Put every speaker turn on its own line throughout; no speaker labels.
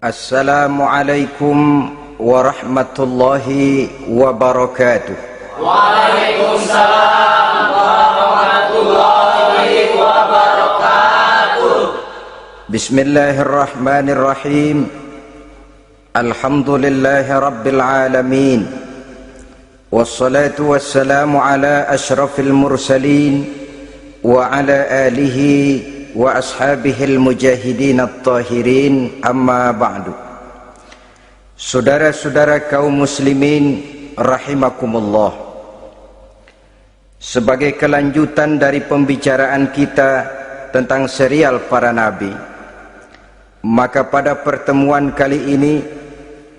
Assalamualaikum warahmatullahi wabarakatuh.
Waalaikumsalam warahmatullahi wabarakatuh.
Bismillahirrahmanirrahim. Alhamdulillahi rabbil alamin. Wassalatu wassalamu ala ashrafil mursalin wa ala alihi wa ashabihil mujahidin at-tahirin, amma ba'du. Saudara-saudara kaum muslimin rahimakumullah, sebagai kelanjutan dari pembicaraan kita tentang serial para nabi, maka pada pertemuan kali ini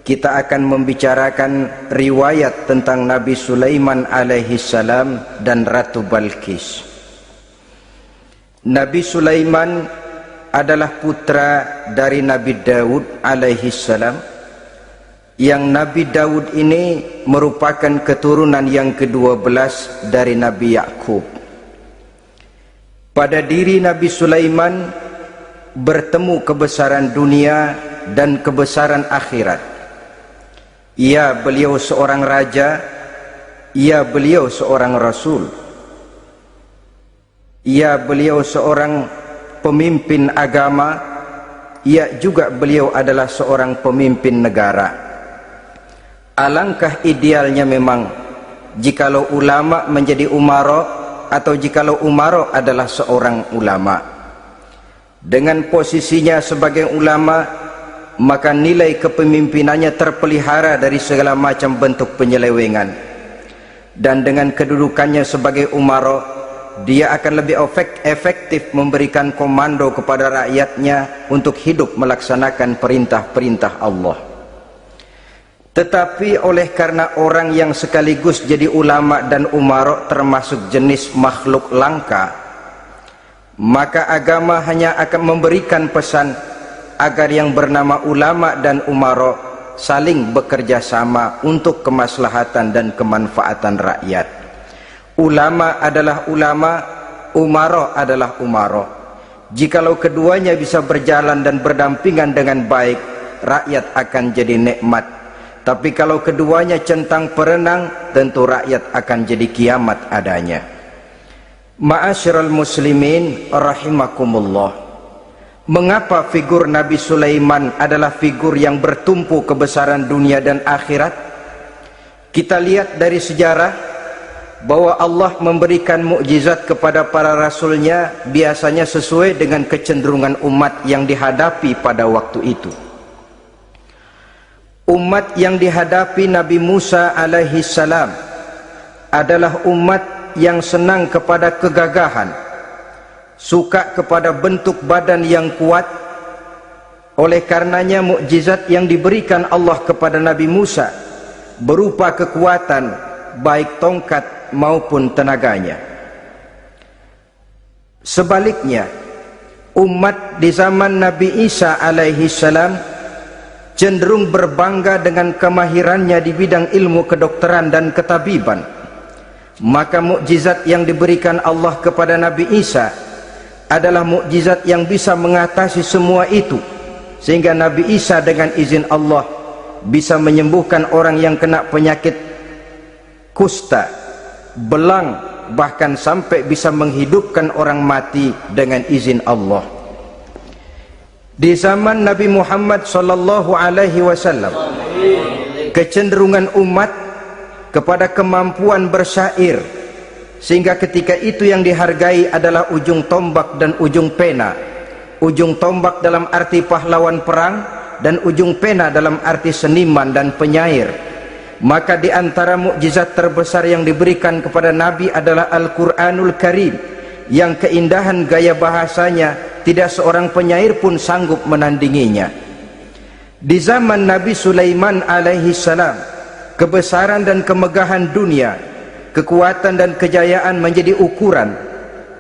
kita akan membicarakan riwayat tentang Nabi Sulaiman alaihi salam dan Ratu Balqis. Nabi Sulaiman adalah putra dari Nabi Daud alaihi salam, yang Nabi Daud ini merupakan keturunan yang ke-12 dari Nabi Yakub. Pada diri Nabi Sulaiman bertemu kebesaran dunia dan kebesaran akhirat. Ya, beliau seorang raja, ya beliau seorang rasul, ya beliau seorang pemimpin agama, ya juga beliau adalah seorang pemimpin negara. Alangkah idealnya memang jikalau ulama menjadi umara, atau jikalau umara adalah seorang ulama. Dengan posisinya sebagai ulama, maka nilai kepemimpinannya terpelihara dari segala macam bentuk penyelewengan. Dan dengan kedudukannya sebagai umara, dia akan lebih efektif memberikan komando kepada rakyatnya untuk hidup melaksanakan perintah-perintah Allah. Tetapi oleh karena orang yang sekaligus jadi ulama dan umara termasuk jenis makhluk langka, maka agama hanya akan memberikan pesan agar yang bernama ulama dan umara saling bekerja sama untuk kemaslahatan dan kemanfaatan rakyat. Ulama adalah ulama, umara adalah umara. Jikalau keduanya bisa berjalan dan berdampingan dengan baik, rakyat akan jadi nikmat. Tapi kalau keduanya centang perenang, tentu rakyat akan jadi kiamat adanya. Ma'asyiral muslimin rahimakumullah. Mengapa figur Nabi Sulaiman adalah figur yang bertumpu kebesaran dunia dan akhirat? Kita lihat dari sejarah bahwa Allah memberikan mukjizat kepada para rasulnya biasanya sesuai dengan kecenderungan umat yang dihadapi pada waktu itu. Umat yang dihadapi Nabi Musa alaihi salam adalah umat yang senang kepada kegagahan, suka kepada bentuk badan yang kuat. Oleh karenanya mukjizat yang diberikan Allah kepada Nabi Musa berupa kekuatan baik tongkat maupun tenaganya. Sebaliknya, umat di zaman Nabi Isa alaihi salam cenderung berbangga dengan kemahirannya di bidang ilmu kedokteran dan ketabiban. Maka mukjizat yang diberikan Allah kepada Nabi Isa adalah mukjizat yang bisa mengatasi semua itu, sehingga Nabi Isa dengan izin Allah bisa menyembuhkan orang yang kena penyakit kusta, belang, bahkan sampai bisa menghidupkan orang mati dengan izin Allah. Di zaman Nabi Muhammad sallallahu alaihi wasallam, kecenderungan umat kepada kemampuan bersyair, sehingga ketika itu yang dihargai adalah ujung tombak dan ujung pena. Ujung tombak dalam arti pahlawan perang, dan ujung pena dalam arti seniman dan penyair. Maka di antara mukjizat terbesar yang diberikan kepada Nabi adalah Al-Quranul Karim, yang keindahan gaya bahasanya tidak seorang penyair pun sanggup menandinginya. Di zaman Nabi Sulaiman alaihi salam, kebesaran dan kemegahan dunia, kekuatan dan kejayaan menjadi ukuran.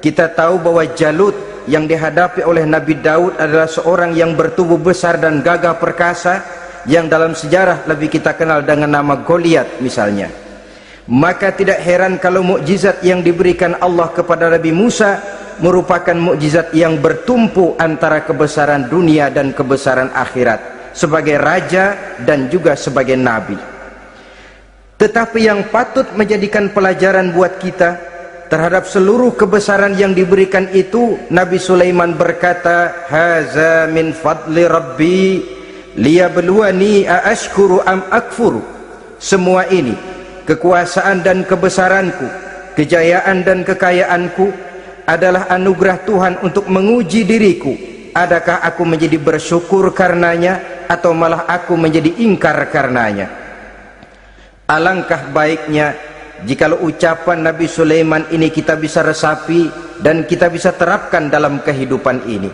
Kita tahu bahwa Jalut yang dihadapi oleh Nabi Daud adalah seorang yang bertubuh besar dan gagah perkasa, yang dalam sejarah lebih kita kenal dengan nama Goliat misalnya. Maka tidak heran kalau mukjizat yang diberikan Allah kepada Nabi Musa merupakan mukjizat yang bertumpu antara kebesaran dunia dan kebesaran akhirat. sebagai raja dan juga sebagai nabi. Tetapi yang patut menjadikan pelajaran buat kita terhadap seluruh kebesaran yang diberikan itu, Nabi Sulaiman berkata, haza min fadli rabbi liyabluwani aashkuru am akfuru. Semua ini, kekuasaan dan kebesaranku, kejayaan dan kekayaanku, adalah anugerah Tuhan untuk menguji diriku, adakah aku menjadi bersyukur karenanya atau malah aku menjadi ingkar karenanya. Alangkah baiknya jikalau ucapan Nabi Sulaiman ini kita bisa resapi dan kita bisa terapkan dalam kehidupan ini.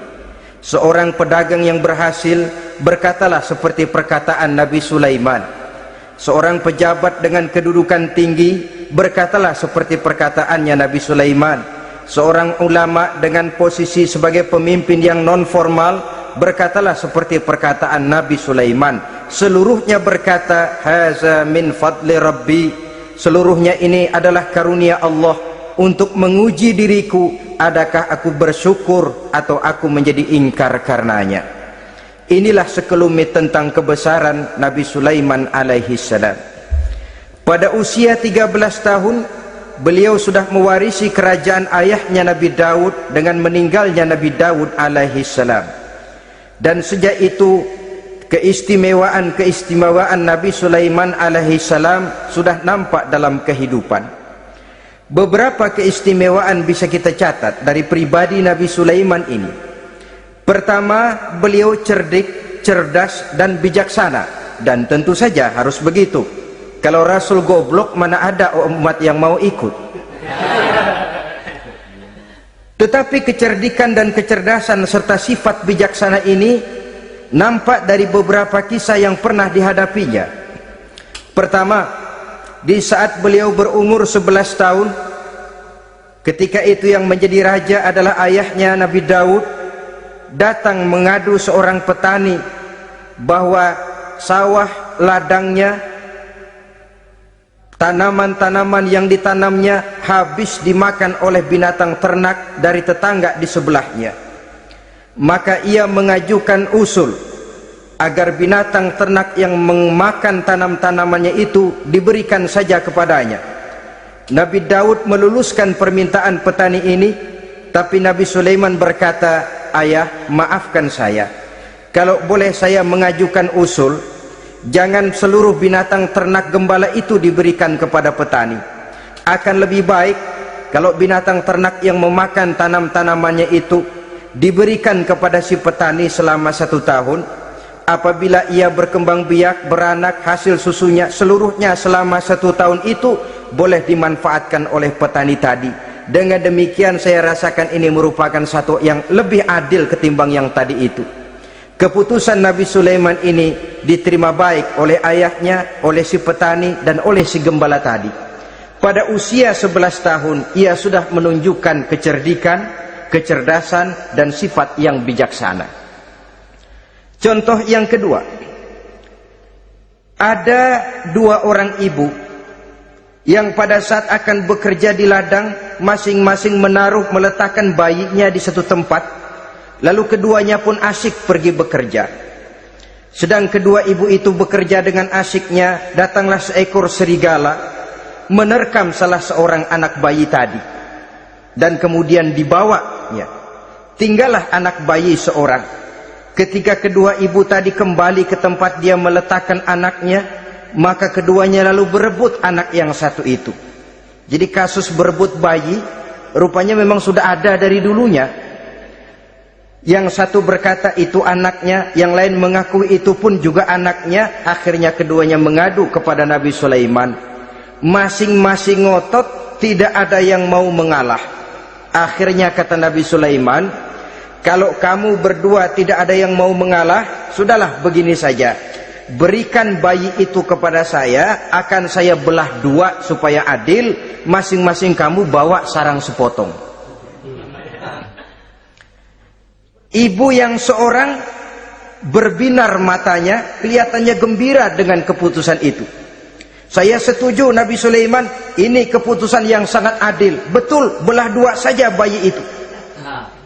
Seorang pedagang yang berhasil berkatalah seperti perkataan Nabi Sulaiman. Seorang pejabat dengan kedudukan tinggi berkatalah seperti perkataannya Nabi Sulaiman. Seorang ulama dengan posisi sebagai pemimpin yang non formal berkatalah seperti perkataan Nabi Sulaiman. Seluruhnya berkata, haza min fadli rabbi. Seluruhnya ini adalah karunia Allah untuk menguji diriku, adakah aku bersyukur atau aku menjadi ingkar karenanya. Inilah sekelumit tentang kebesaran Nabi Sulaiman alaihi salam. Pada usia 13 tahun beliau sudah mewarisi kerajaan ayahnya Nabi Daud dengan meninggalnya Nabi Daud alaihi salam. Dan sejak itu keistimewaan Nabi Sulaiman alaihi salam sudah nampak dalam kehidupan. Beberapa keistimewaan bisa kita catat dari pribadi Nabi Sulaiman ini. Pertama, beliau cerdik, cerdas dan bijaksana, dan tentu saja harus begitu. Kalau Rasul goblok, mana ada umat yang mau ikut. Tetapi kecerdikan dan kecerdasan serta sifat bijaksana ini nampak dari beberapa kisah yang pernah dihadapinya. Pertama, di saat beliau berumur 11 tahun, ketika itu yang menjadi raja adalah ayahnya Nabi Daud, datang mengadu seorang petani bahwa sawah ladangnya, tanaman-tanaman yang ditanamnya habis dimakan oleh binatang ternak dari tetangga di sebelahnya. Maka ia mengajukan usul agar binatang ternak yang memakan tanam-tanamannya itu diberikan saja kepadanya. Nabi Daud meluluskan permintaan petani ini, tapi Nabi Sulaiman berkata, ayah, maafkan saya, kalau boleh saya mengajukan usul, jangan seluruh binatang ternak gembala itu diberikan kepada petani. Akan lebih baik kalau binatang ternak yang memakan tanam-tanamannya itu diberikan kepada si petani selama 1 tahun. Apabila ia berkembang biak, beranak, hasil susunya seluruhnya selama 1 tahun itu boleh dimanfaatkan oleh petani tadi. Dengan demikian saya rasakan ini merupakan satu yang lebih adil ketimbang yang tadi itu. Keputusan Nabi Sulaiman ini diterima baik oleh ayahnya, oleh si petani, dan oleh si gembala tadi. Pada usia 11 tahun ia sudah menunjukkan kecerdikan, kecerdasan, dan sifat yang bijaksana. Contoh yang kedua, ada 2 orang ibu yang pada saat akan bekerja di ladang, masing-masing meletakkan bayinya di satu tempat, lalu keduanya pun asyik pergi bekerja. Sedang kedua ibu itu bekerja dengan asyiknya, datanglah seekor serigala menerkam salah seorang anak bayi tadi, dan kemudian dibawanya. Tinggallah anak bayi seorang. Ketika kedua ibu tadi kembali ke tempat dia meletakkan anaknya, maka keduanya lalu berebut anak yang satu itu. Jadi kasus berebut bayi rupanya memang sudah ada dari dulunya. Yang satu berkata itu anaknya, yang lain mengakui itu pun juga anaknya. Akhirnya keduanya mengadu kepada Nabi Sulaiman. Masing-masing ngotot, tidak ada yang mau mengalah. Akhirnya kata Nabi Sulaiman, kalau kamu berdua tidak ada yang mau mengalah, sudahlah begini saja, berikan bayi itu kepada saya, akan saya belah 2 supaya adil, masing-masing kamu bawa sarang sepotong. Ibu yang seorang berbinar matanya, kelihatannya gembira dengan keputusan itu. Saya setuju Nabi Sulaiman, ini keputusan yang sangat adil, betul, belah 2 saja bayi itu.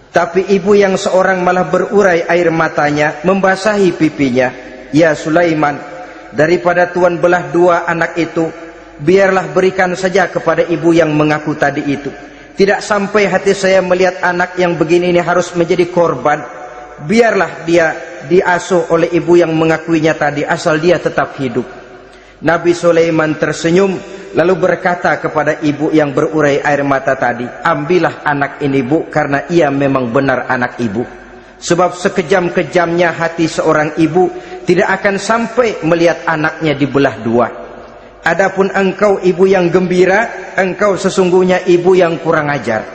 Tapi ibu yang seorang malah berurai air matanya, membasahi pipinya. "Ya Sulaiman, daripada Tuhan belah dua anak itu, biarlah berikan saja kepada ibu yang mengaku tadi itu. Tidak sampai hati saya melihat anak yang begini ini harus menjadi korban. Biarlah dia diasuh oleh ibu yang mengakuinya tadi, asal dia tetap hidup." Nabi Sulaiman tersenyum lalu berkata kepada ibu yang berurai air mata tadi, "Ambillah anak ini, Bu, karena ia memang benar anak ibu. Sebab sekejam-kejamnya hati seorang ibu tidak akan sampai melihat anaknya dibelah dua. Adapun engkau ibu yang gembira, engkau sesungguhnya ibu yang kurang ajar.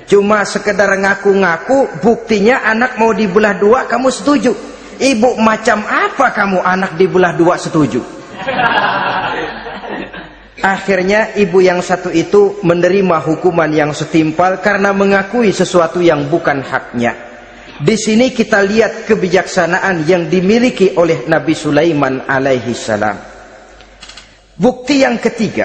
Cuma sekedar ngaku-ngaku, buktinya anak mau dibelah dua kamu setuju. Ibu macam apa kamu anak dibelah dua setuju?" Akhirnya ibu yang satu itu menerima hukuman yang setimpal karena mengakui sesuatu yang bukan haknya. Di sini kita lihat kebijaksanaan yang dimiliki oleh Nabi Sulaiman alaihi salam. Bukti yang ketiga,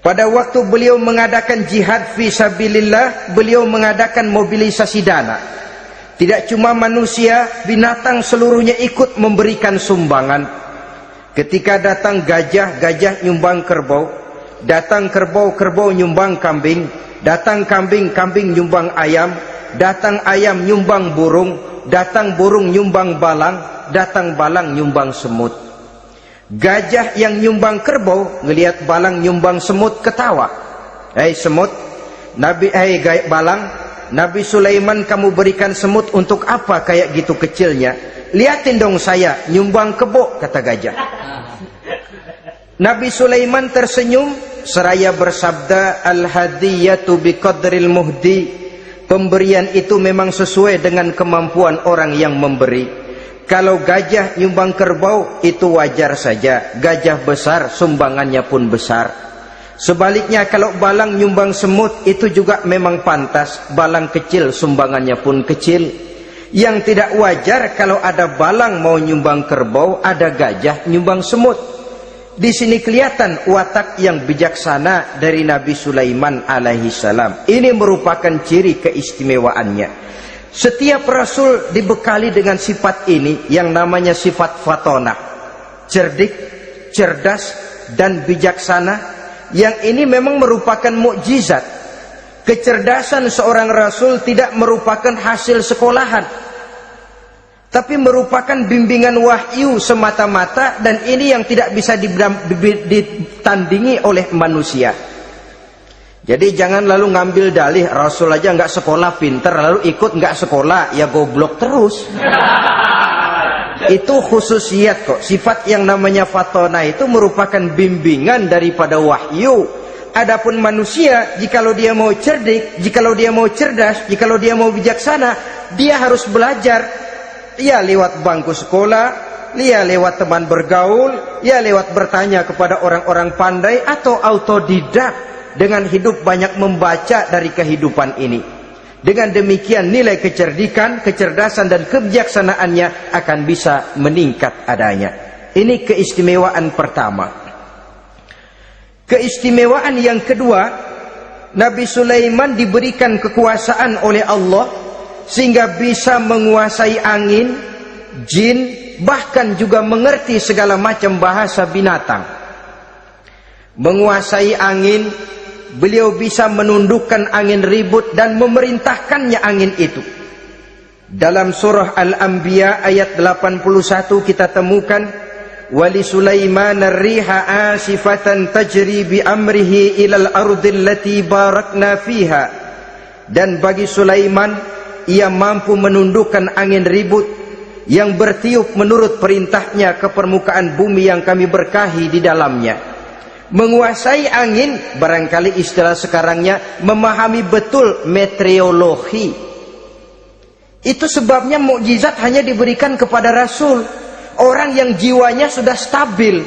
pada waktu beliau mengadakan jihad fi sabilillah, beliau mengadakan mobilisasi dana. Tidak cuma manusia, binatang seluruhnya ikut memberikan sumbangan. Ketika datang gajah, gajah nyumbang kerbau. Datang kerbau, kerbau nyumbang kambing. Datang kambing, kambing nyumbang ayam. Datang ayam nyumbang burung. Datang burung nyumbang balang. Datang balang nyumbang semut. Gajah yang nyumbang kerbau ngelihat balang nyumbang semut ketawa. "Hei semut, balang, Nabi Sulaiman kamu berikan semut untuk apa kayak gitu kecilnya? Liatin dong saya nyumbang kebo," kata gajah. Nabi Sulaiman tersenyum seraya bersabda, "Al-hadiyatu biqadril muhdi." Pemberian itu memang sesuai dengan kemampuan orang yang memberi. Kalau gajah nyumbang kerbau itu wajar saja, gajah besar sumbangannya pun besar. Sebaliknya kalau balang nyumbang semut itu juga memang pantas, balang kecil sumbangannya pun kecil. Yang tidak wajar kalau ada balang mau nyumbang kerbau, ada gajah nyumbang semut. Di sini kelihatan watak yang bijaksana dari Nabi Sulaiman alaihi salam. Ini merupakan ciri keistimewaannya. Setiap rasul dibekali dengan sifat ini yang namanya sifat fatonah. Cerdik, cerdas, dan bijaksana. Yang ini memang merupakan mukjizat. Kecerdasan seorang rasul tidak merupakan hasil sekolahan, tapi merupakan bimbingan wahyu semata-mata, dan ini yang tidak bisa ditandingi oleh manusia. Jadi jangan lalu ngambil dalih rasul aja nggak sekolah pinter, lalu ikut nggak sekolah ya goblok terus. Itu khususiyat kok. Sifat yang namanya fatona itu merupakan bimbingan daripada wahyu. Adapun manusia, jikalau dia mau cerdik, jikalau dia mau cerdas, jikalau dia mau bijaksana, dia harus belajar. Ya lewat bangku sekolah, ya lewat teman bergaul, ya lewat bertanya kepada orang-orang pandai, atau autodidak dengan hidup banyak membaca dari kehidupan ini. Dengan demikian nilai kecerdikan, kecerdasan dan kebijaksanaannya akan bisa meningkat adanya. Ini keistimewaan pertama. Keistimewaan yang kedua, Nabi Sulaiman diberikan kekuasaan oleh Allah sehingga bisa menguasai angin, jin, bahkan juga mengerti segala macam bahasa binatang. Menguasai angin, beliau bisa menundukkan angin ribut dan memerintahkannya angin itu. Dalam surah Al-Anbiya ayat 81 kita temukan, "Wali Sulaiman ar-riha asifatan tajri bi amrihi ilal ardil lati barakna fiha." Dan bagi Sulaiman, ia mampu menundukkan angin ribut yang bertiup menurut perintahnya ke permukaan bumi yang kami berkahi di dalamnya. Menguasai angin, barangkali istilah sekarangnya memahami betul meteorologi. Itu sebabnya mukjizat hanya diberikan kepada Rasul, orang yang jiwanya sudah stabil.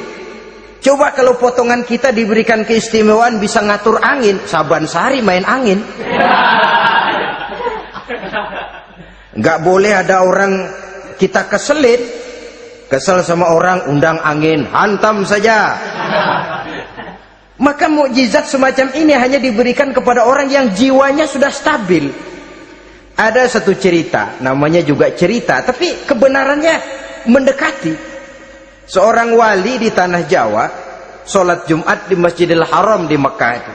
Coba kalau potongan kita diberikan keistimewaan bisa ngatur angin, Saban Sari main angin. Nggak boleh ada orang kita keselin, kesel sama orang, undang angin, hantam saja. Maka mukjizat semacam ini hanya diberikan kepada orang yang jiwanya sudah stabil. Ada satu cerita, namanya juga cerita, tapi kebenarannya mendekati. Seorang wali di tanah Jawa sholat Jumat di Masjidil Haram di Mekah itu.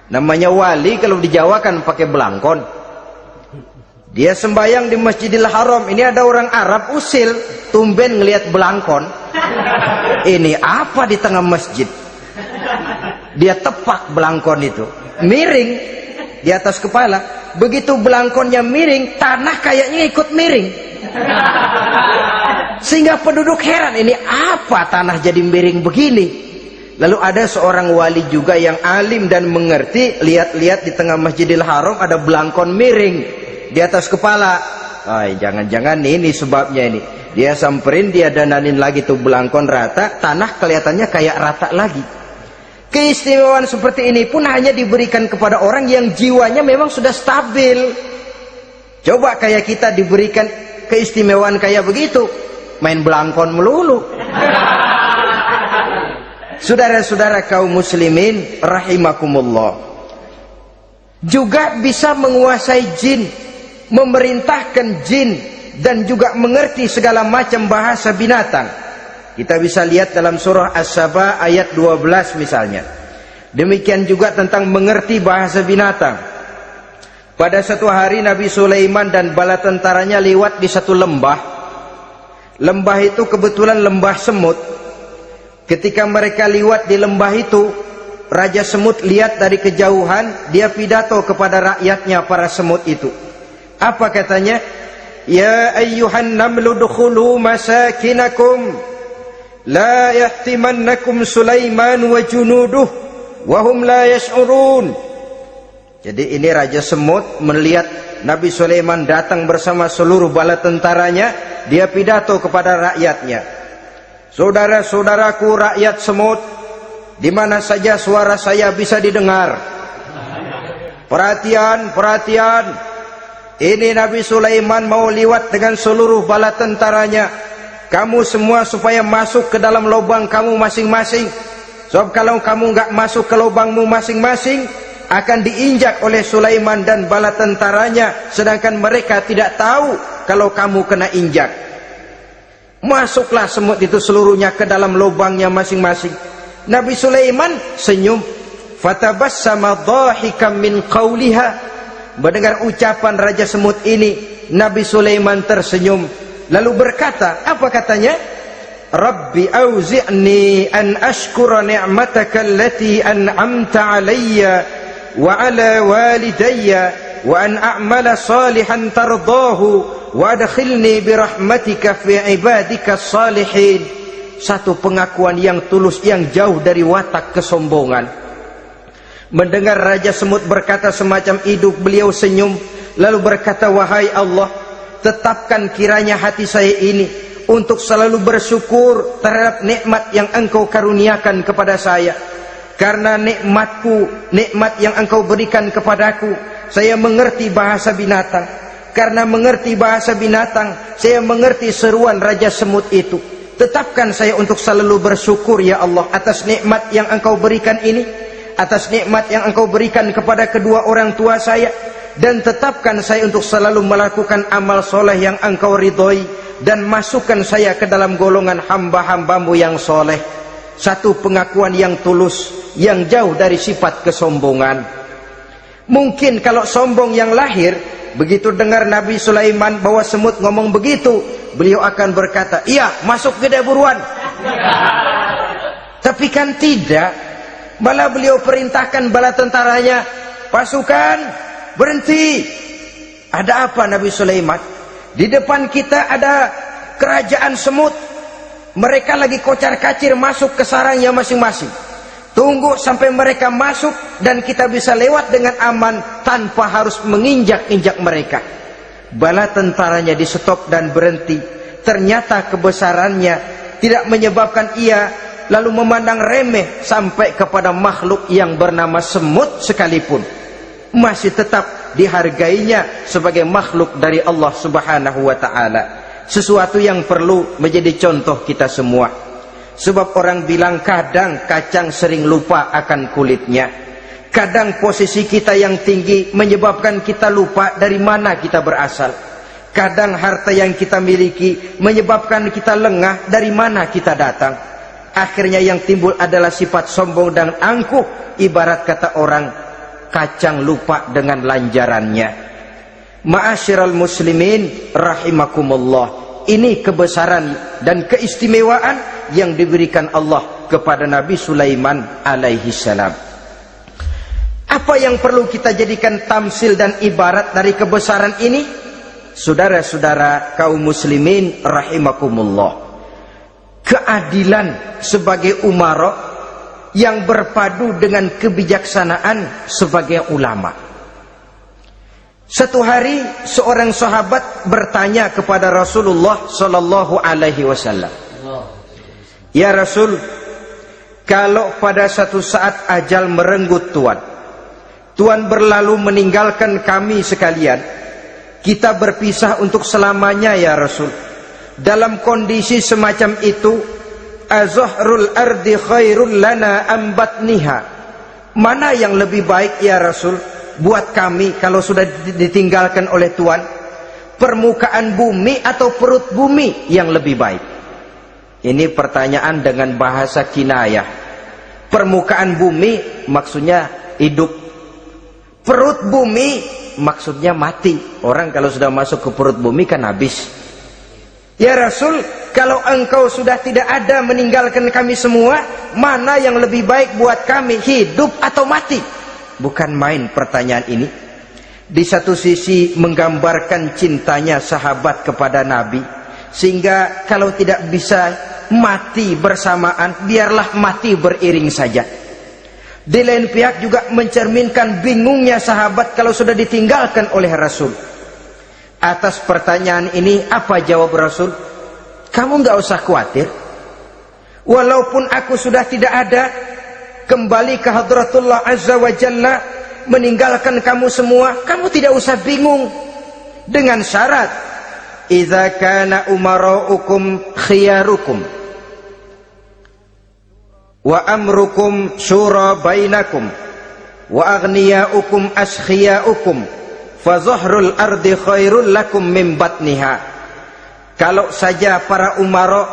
Namanya wali kalau di Jawa kan pakai belangkon. Dia sembahyang di Masjidil Haram. Ini ada orang Arab usil, tumben ngelihat belangkon. Ini apa di tengah masjid? Dia tepak belangkon itu, miring di atas kepala. Begitu belangkonnya miring, tanah kayaknya ikut miring. Sehingga penduduk heran, ini apa tanah jadi miring begini? Lalu ada seorang wali juga yang alim dan mengerti, lihat-lihat di tengah Masjidil Haram ada belangkon miring di atas kepala. Jangan-jangan ini sebabnya ini. Dia samperin, dia dananin lagi tuh belangkon rata, tanah kelihatannya kayak rata lagi. Keistimewaan seperti ini pun hanya diberikan kepada orang yang jiwanya memang sudah stabil. Coba kayak kita diberikan keistimewaan kayak begitu, main belangkon melulu. Saudara-saudara kaum muslimin rahimakumullah, juga bisa menguasai jin, memerintahkan jin, dan juga mengerti segala macam bahasa binatang. Kita bisa lihat dalam surah As-Saba ayat 12 misalnya. Demikian juga tentang mengerti bahasa binatang. Pada satu hari Nabi Sulaiman dan bala tentaranya lewat di satu lembah. Lembah itu kebetulan lembah semut. Ketika mereka lewat di lembah itu, Raja Semut lihat dari kejauhan, dia pidato kepada rakyatnya para semut itu. Apa katanya? Ya ayyuhan namlu dukhulu masakinakum la yahtimannakum Sulaiman wa junuduh wa hum la yash'urun. Jadi ini Raja Semut melihat Nabi Sulaiman datang bersama seluruh bala tentaranya, dia pidato kepada rakyatnya. Saudara-saudaraku rakyat semut, di mana saja suara saya bisa didengar. Perhatian, perhatian. Ini Nabi Sulaiman mau liwat dengan seluruh bala tentaranya. Kamu semua supaya masuk ke dalam lubang kamu masing-masing. Sebab kalau kamu nggak masuk ke lubangmu masing-masing, akan diinjak oleh Sulaiman dan bala tentaranya, sedangkan mereka tidak tahu kalau kamu kena injak. Masuklah semut itu seluruhnya ke dalam lubangnya masing-masing. Nabi Sulaiman senyum. Fatabassama dhahikan min qawliha. Mendengar ucapan Raja Semut ini, Nabi Sulaiman tersenyum. Lalu berkata, apa katanya? Rabbi auzi'ni an ashkura ni'mataka allati an'amta alayya wa ala walidayya wa an a'mala salihan tardahu wa adkhilni birahmatika fi ibadika salihin. Satu pengakuan yang tulus, yang jauh dari watak kesombongan. Mendengar Raja Semut berkata semacam itu, beliau senyum lalu berkata, wahai Allah, tetapkan kiranya hati saya ini untuk selalu bersyukur terhadap nikmat yang engkau karuniakan kepada saya. Karena nikmatku, nikmat yang engkau berikan kepadaku, saya mengerti bahasa binatang. Karena mengerti bahasa binatang, saya mengerti seruan Raja Semut itu. Tetapkan saya untuk selalu bersyukur ya Allah atas nikmat yang engkau berikan ini, atas nikmat yang engkau berikan kepada kedua orang tua saya. Dan tetapkan saya untuk selalu melakukan amal soleh yang engkau ridhoi, dan masukkan saya ke dalam golongan hamba-hambamu yang soleh. Satu pengakuan yang tulus, yang jauh dari sifat kesombongan. Mungkin kalau sombong yang lahir, begitu dengar Nabi Sulaiman bahwa semut ngomong begitu, beliau akan berkata, iya masuk gede buruan. Tapi kan tidak. Malah beliau perintahkan bala tentaranya, pasukan berhenti. Ada apa Nabi Sulaiman? Di depan kita ada kerajaan semut. Mereka lagi kocar-kacir masuk ke sarangnya masing-masing. Tunggu sampai mereka masuk dan kita bisa lewat dengan aman tanpa harus menginjak-injak mereka. Bala tentaranya di stop dan berhenti. Ternyata kebesarannya tidak menyebabkan ia lalu memandang remeh sampai kepada makhluk yang bernama semut sekalipun. Masih tetap dihargainya sebagai makhluk dari Allah Subhanahu wa ta'ala. Sesuatu yang perlu menjadi contoh kita semua. Sebab orang bilang kadang kacang sering lupa akan kulitnya. Kadang posisi kita yang tinggi menyebabkan kita lupa dari mana kita berasal. Kadang harta yang kita miliki menyebabkan kita lengah dari mana kita datang. Akhirnya yang timbul adalah sifat sombong dan angkuh, ibarat kata orang, kacang lupa dengan lanjarannya. Ma'asyiral muslimin rahimakumullah. Ini kebesaran dan keistimewaan yang diberikan Allah kepada Nabi Sulaiman alaihi salam. Apa yang perlu kita jadikan tamsil dan ibarat dari kebesaran ini? Saudara-saudara kaum muslimin rahimakumullah, keadilan sebagai umara yang berpadu dengan kebijaksanaan sebagai ulama. Satu hari seorang sahabat bertanya kepada Rasulullah sallallahu alaihi wasallam, "Ya Rasul, kalau pada satu saat ajal merenggut Tuhan berlalu meninggalkan kami sekalian, kita berpisah untuk selamanya ya Rasul. Dalam kondisi semacam itu, azahrul ardi khairul lana am batniha? Mana yang lebih baik ya Rasul buat kami kalau sudah ditinggalkan oleh Tuhan? Permukaan bumi atau perut bumi yang lebih baik?" Ini pertanyaan dengan bahasa kinayah. Permukaan bumi maksudnya hidup, perut bumi maksudnya mati. Orang kalau sudah masuk ke perut bumi kan habis. "Ya Rasul, kalau engkau sudah tidak ada meninggalkan kami semua, mana yang lebih baik buat kami, hidup atau mati?" Bukan main pertanyaan ini. Di satu sisi menggambarkan cintanya sahabat kepada Nabi, sehingga kalau tidak bisa mati bersamaan, biarlah mati beriring saja. Di lain pihak juga mencerminkan bingungnya sahabat kalau sudah ditinggalkan oleh Rasul. Atas pertanyaan ini apa jawab Rasul? "Kamu nggak usah khawatir. Walaupun aku sudah tidak ada, kembali ke hadratullah azza wa jalla, meninggalkan kamu semua, kamu tidak usah bingung. Dengan syarat, idza kana umaraukum khiyarukum wa amrukum syura bainakum wa aghniyaukum askhiyaukum fa zahrul ardi khairul lakum min batniha." Kalau saja para umara,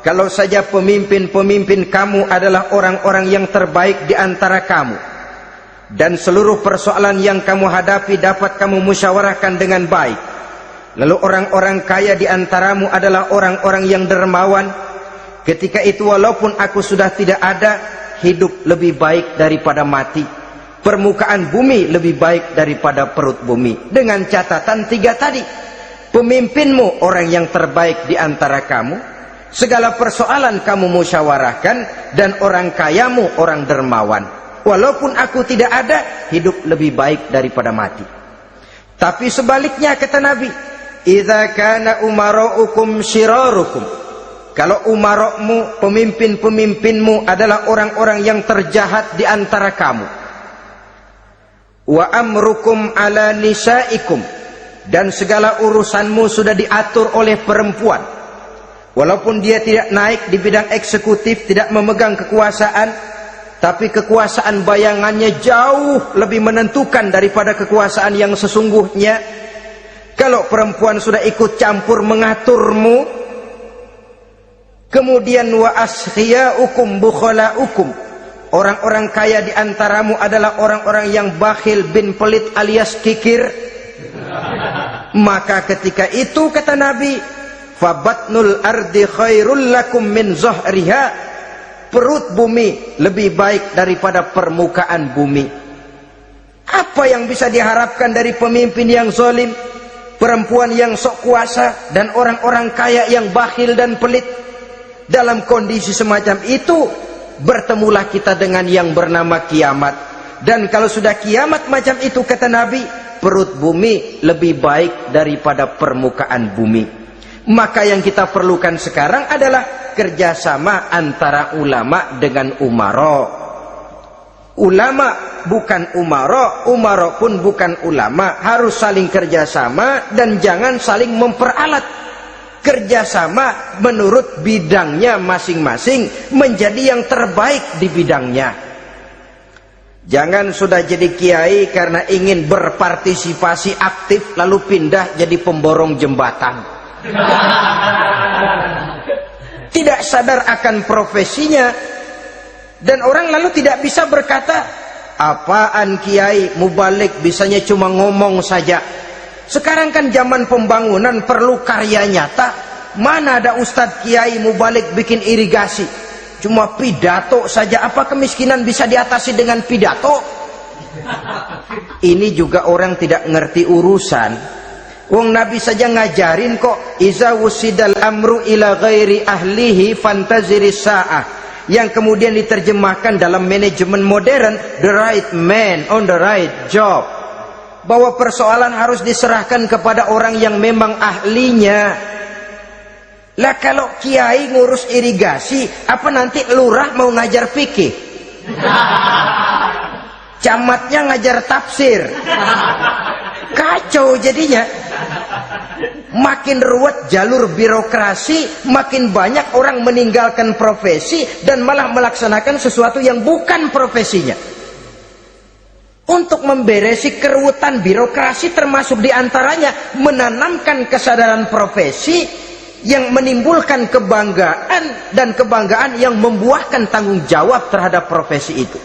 kalau saja pemimpin-pemimpin kamu adalah orang-orang yang terbaik di antara kamu, dan seluruh persoalan yang kamu hadapi dapat kamu musyawarahkan dengan baik, lalu orang-orang kaya di antaramu adalah orang-orang yang dermawan, ketika itu walaupun aku sudah tidak ada, hidup lebih baik daripada mati, permukaan bumi lebih baik daripada perut bumi. Dengan catatan tiga tadi: pemimpinmu orang yang terbaik di antara kamu, segala persoalan kamu musyawarahkan, dan orang kayamu orang dermawan. Walaupun aku tidak ada, hidup lebih baik daripada mati. Tapi sebaliknya kata Nabi, idza kana umaraukum syirarukum, kalau umarokmu, pemimpin-pemimpinmu adalah orang-orang yang terjahat di antara kamu, wa amrukum ala nisaikum, dan segala urusanmu sudah diatur oleh perempuan, walaupun dia tidak naik di bidang eksekutif, tidak memegang kekuasaan, tapi kekuasaan bayangannya jauh lebih menentukan daripada kekuasaan yang sesungguhnya. Kalau perempuan sudah ikut campur mengaturmu, kemudian wa askhiyaukum bukhalaukum, orang-orang kaya di antaramu adalah orang-orang yang bakhil bin pelit alias kikir, maka ketika itu kata Nabi, fabatnul ardi khairul lakum min zahriha, perut bumi lebih baik daripada permukaan bumi. Apa yang bisa diharapkan dari pemimpin yang zalim, perempuan yang sok kuasa, dan orang-orang kaya yang bakhil dan pelit? Dalam kondisi semacam itu, bertemulah kita dengan yang bernama kiamat. Dan kalau sudah kiamat macam itu kata Nabi, perut bumi lebih baik daripada permukaan bumi. Maka yang kita perlukan sekarang adalah kerjasama antara ulama dengan umara. Ulama bukan umara, umara pun bukan ulama. Harus saling kerjasama dan jangan saling memperalat. Kerjasama menurut bidangnya masing-masing, menjadi yang terbaik di bidangnya. Jangan sudah jadi kiai karena ingin berpartisipasi aktif lalu pindah jadi pemborong jembatan. Tidak sadar akan profesinya, dan orang lalu tidak bisa berkata, apaan kiai mubalik bisanya cuma ngomong saja. Sekarang kan zaman pembangunan perlu karya nyata. Mana ada ustadz kiai mubalik bikin irigasi, cuma pidato saja. Apa kemiskinan bisa diatasi dengan pidato? Ini juga orang tidak ngerti urusan. Wong Nabi saja ngajarin kok, iza wusidal amru ila ghairi ahlihi fantaziris sa'ah, yang kemudian diterjemahkan dalam manajemen modern, the right man on the right job, bahwa persoalan harus diserahkan kepada orang yang memang ahlinya. Lah kalau kiai ngurus irigasi, apa nanti lurah mau ngajar fikih, camatnya ngajar tafsir, kacau jadinya. Makin ruwet jalur birokrasi, makin banyak orang meninggalkan profesi dan malah melaksanakan sesuatu yang bukan profesinya. Untuk memberesi keruwetan birokrasi, termasuk diantaranya menanamkan kesadaran profesi yang menimbulkan kebanggaan, dan kebanggaan yang membuahkan tanggung jawab terhadap profesi itu.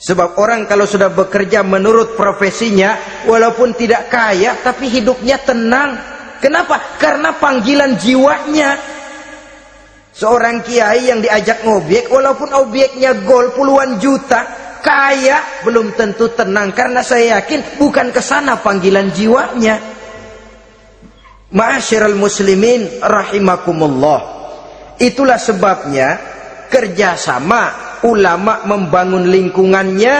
Sebab orang kalau sudah bekerja menurut profesinya, walaupun tidak kaya tapi hidupnya tenang. Kenapa? Karena panggilan jiwanya. Seorang kiai yang diajak ngobjek, walaupun objeknya gol puluhan juta, kaya belum tentu tenang, karena saya yakin bukan ke sana panggilan jiwanya. Ma'asyiral muslimin rahimakumullah. Itulah sebabnya kerjasama, ulama membangun lingkungannya,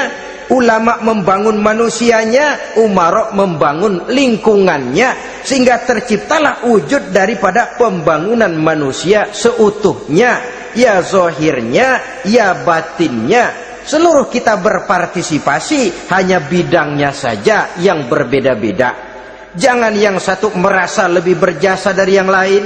ulama membangun manusianya, umarok membangun lingkungannya, sehingga terciptalah wujud daripada pembangunan manusia seutuhnya, ya zahirnya, ya batinnya. Seluruh kita berpartisipasi, hanya bidangnya saja yang berbeda-beda. Jangan yang satu merasa lebih berjasa dari yang lain,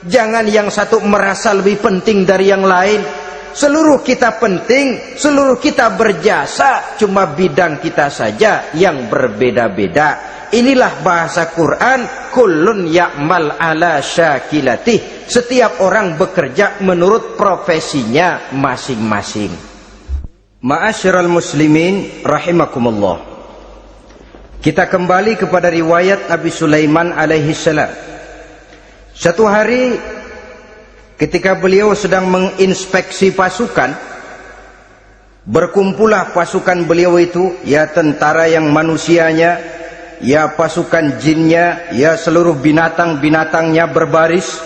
jangan yang satu merasa lebih penting dari yang lain. Seluruh kita penting, seluruh kita berjasa, cuma bidang kita saja yang berbeda-beda. Inilah bahasa Quran, kullun ya'mal ala syakilatih. Setiap orang bekerja menurut profesinya masing-masing. Ma'asyiral muslimin rahimakumullah. Kita kembali kepada riwayat Nabi Sulaiman alaihi salam. Satu hari ketika beliau sedang menginspeksi pasukan, berkumpullah pasukan beliau itu, ya tentara yang manusianya, ya pasukan jinnya, ya seluruh binatang-binatangnya berbaris.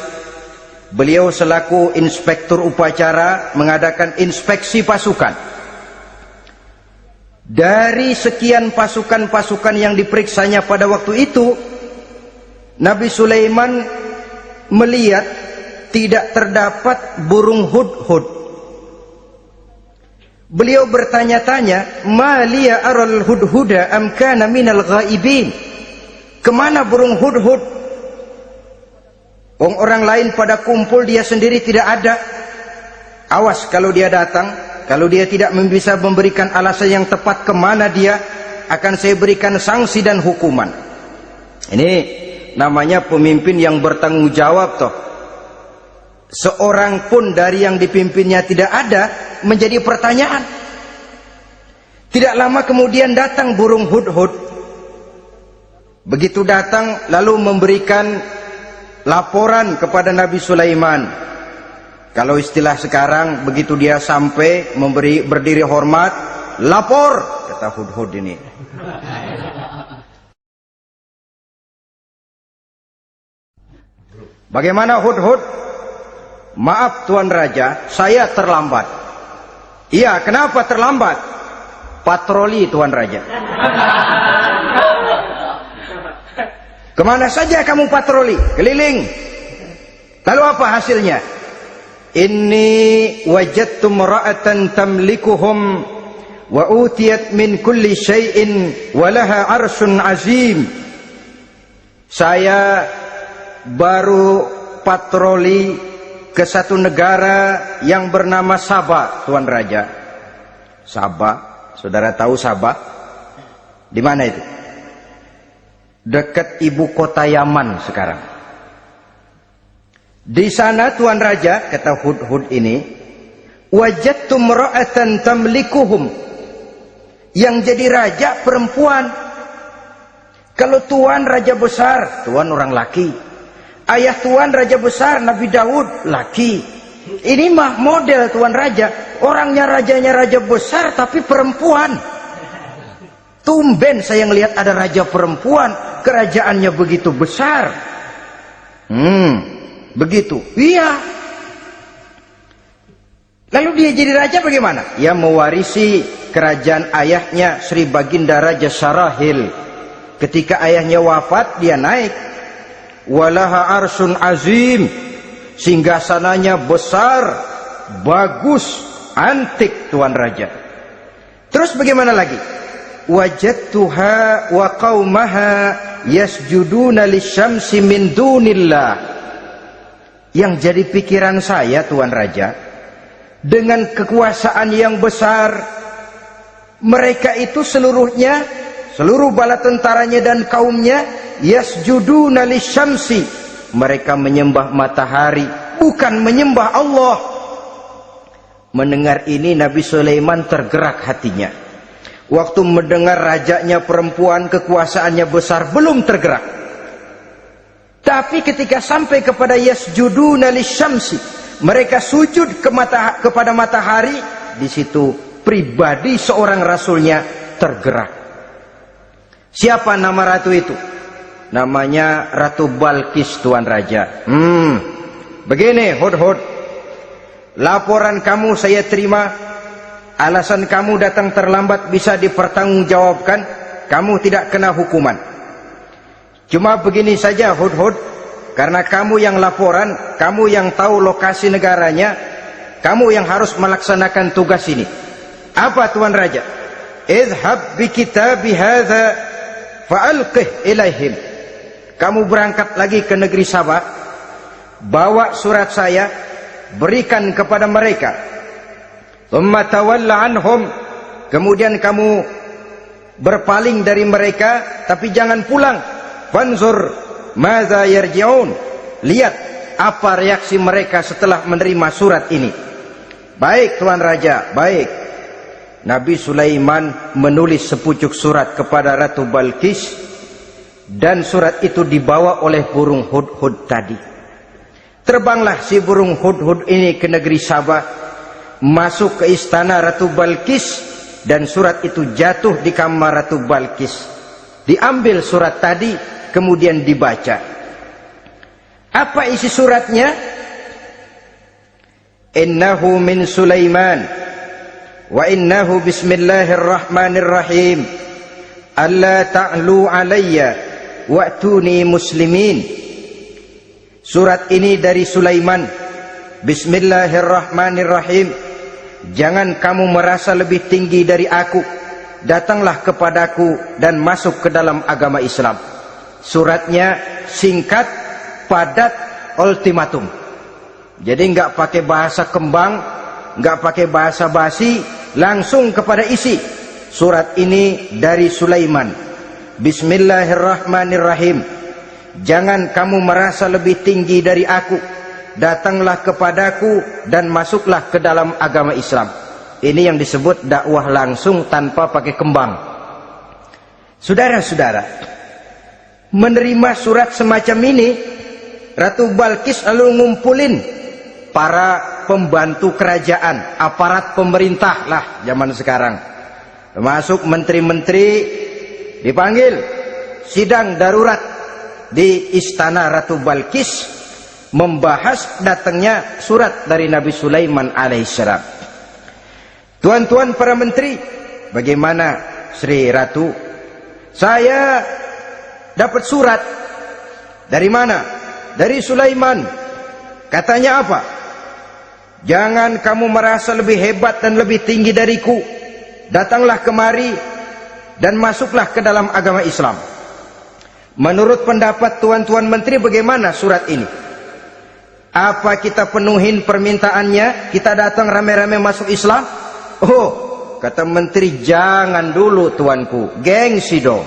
Beliau selaku inspektur upacara mengadakan inspeksi pasukan. Dari sekian pasukan-pasukan yang diperiksanya pada waktu itu, Nabi Sulaiman melihat tidak terdapat burung hudhud. Beliau bertanya-tanya, "Ma liya aral hudhuda am kana minal ghaibin?" Kemana burung hudhud? Orang lain pada kumpul, dia sendiri tidak ada. Awas kalau dia datang. Kalau dia tidak bisa memberikan alasan yang tepat kemana dia, akan saya berikan sanksi dan hukuman. Ini namanya pemimpin yang bertanggung jawab toh. Seorang pun dari yang dipimpinnya tidak ada, menjadi pertanyaan. Tidak lama kemudian datang burung hudhud. Begitu datang lalu memberikan laporan kepada Nabi Sulaiman. Kalau istilah sekarang, begitu dia sampai berdiri hormat, lapor, kata hudhud ini. Bagaimana hudhud? Maaf Tuan Raja, saya terlambat. Iya, kenapa terlambat? Patroli Tuan Raja. Kemana saja kamu patroli? Keliling. Lalu apa hasilnya? Inni wajadtu imra'atan tamlikuhum wa utiyat min kulli syai'in wa laha 'arsyun 'azim. Saya baru patroli ke satu negara yang bernama Sabah, Tuan Raja. Sabah. Saudara tahu Sabah? Di mana itu? Dekat ibu kota Yaman sekarang. Di sana Tuan Raja, kata Hudhud ini, wajadtu mra'atan tamlikuhum. Yang jadi raja perempuan. Kalau Tuan raja besar, Tuan orang laki. Ayah Tuan raja besar Nabi Daud laki. Ini mah model Tuan raja. Orangnya rajanya raja besar tapi perempuan. Tumben saya ngelihat ada raja perempuan, kerajaannya begitu besar. Begitu. Iya. Lalu dia jadi raja bagaimana? Ya mewarisi kerajaan ayahnya Sri Baginda Raja Sarahil. Ketika ayahnya wafat, dia naik. Walaha arsun azim. Singgasananya besar, bagus, antik Tuan Raja. Terus bagaimana lagi? Wajadtuha wa qaumaha yasjuduna lisyamsi min dunillah. Yang jadi pikiran saya Tuan Raja, dengan kekuasaan yang besar, mereka itu seluruhnya, seluruh bala tentaranya dan kaumnya, yasjuduna lisyamsi, mereka menyembah matahari, bukan menyembah Allah. Mendengar ini Nabi Sulaiman tergerak hatinya. Waktu mendengar rajanya perempuan, kekuasaannya besar, belum tergerak. Tapi ketika sampai kepada yasjuduna lisyamsi, mereka sujud kepada matahari, di situ pribadi seorang rasulnya tergerak. Siapa nama ratu itu? Namanya Ratu Balkis Tuan Raja. Begini Hudhud, laporan kamu saya terima. Alasan kamu datang terlambat bisa dipertanggungjawabkan. Kamu tidak kena hukuman. Cuma begini saja Hudhud, karena kamu yang laporan, kamu yang tahu lokasi negaranya, kamu yang harus melaksanakan tugas ini. Apa Tuan Raja? Izhab bi kitabi hadza fa'alqih ilaihim. Kamu berangkat lagi ke negeri Sabah, bawa surat saya, berikan kepada mereka. Thumma tawalla anhum. Kemudian kamu berpaling dari mereka, tapi jangan pulang. Fanzur madza yarji'un. Lihat apa reaksi mereka setelah menerima surat ini. Baik Tuan Raja, baik. Nabi Sulaiman menulis sepucuk surat kepada Ratu Balkis, dan surat itu dibawa oleh burung Hudhud tadi. Terbanglah si burung Hudhud ini ke negeri Sabah, masuk ke istana Ratu Balkis, dan surat itu jatuh di kamar Ratu Balkis. Diambil surat tadi, kemudian dibaca. Apa isi suratnya? Innahu min Sulaiman wa innahu bismillahirrahmanirrahim. Alla ta'lu alayya wa'tuni muslimin. Surat ini dari Sulaiman. Bismillahirrahmanirrahim. Jangan kamu merasa lebih tinggi dari aku. Datanglah kepadaku dan masuk ke dalam agama Islam. Suratnya singkat, padat, ultimatum. Jadi enggak pakai bahasa kembang, enggak pakai bahasa basi, langsung kepada isi. Surat ini dari Sulaiman. Bismillahirrahmanirrahim. Jangan kamu merasa lebih tinggi dari aku. Datanglah kepadaku dan masuklah ke dalam agama Islam. Ini yang disebut dakwah langsung tanpa pakai kembang. Saudara-saudara, menerima surat semacam ini, Ratu Balkis lalu ngumpulin para pembantu kerajaan, aparat pemerintah lah zaman sekarang, termasuk menteri-menteri. Dipanggil sidang darurat di istana Ratu Balkis, membahas datangnya surat dari Nabi Sulaiman alaihissalam. Tuan-tuan para menteri, bagaimana Sri Ratu? Saya dapat surat. Dari mana? Dari Sulaiman. Katanya apa? Jangan kamu merasa lebih hebat dan lebih tinggi dariku. Datanglah kemari dan masuklah ke dalam agama Islam. Menurut pendapat tuan-tuan menteri, bagaimana surat ini? Apa kita penuhin permintaannya? Kita datang rame-rame masuk Islam? Oh, kata menteri, jangan dulu tuanku, gengsi dong.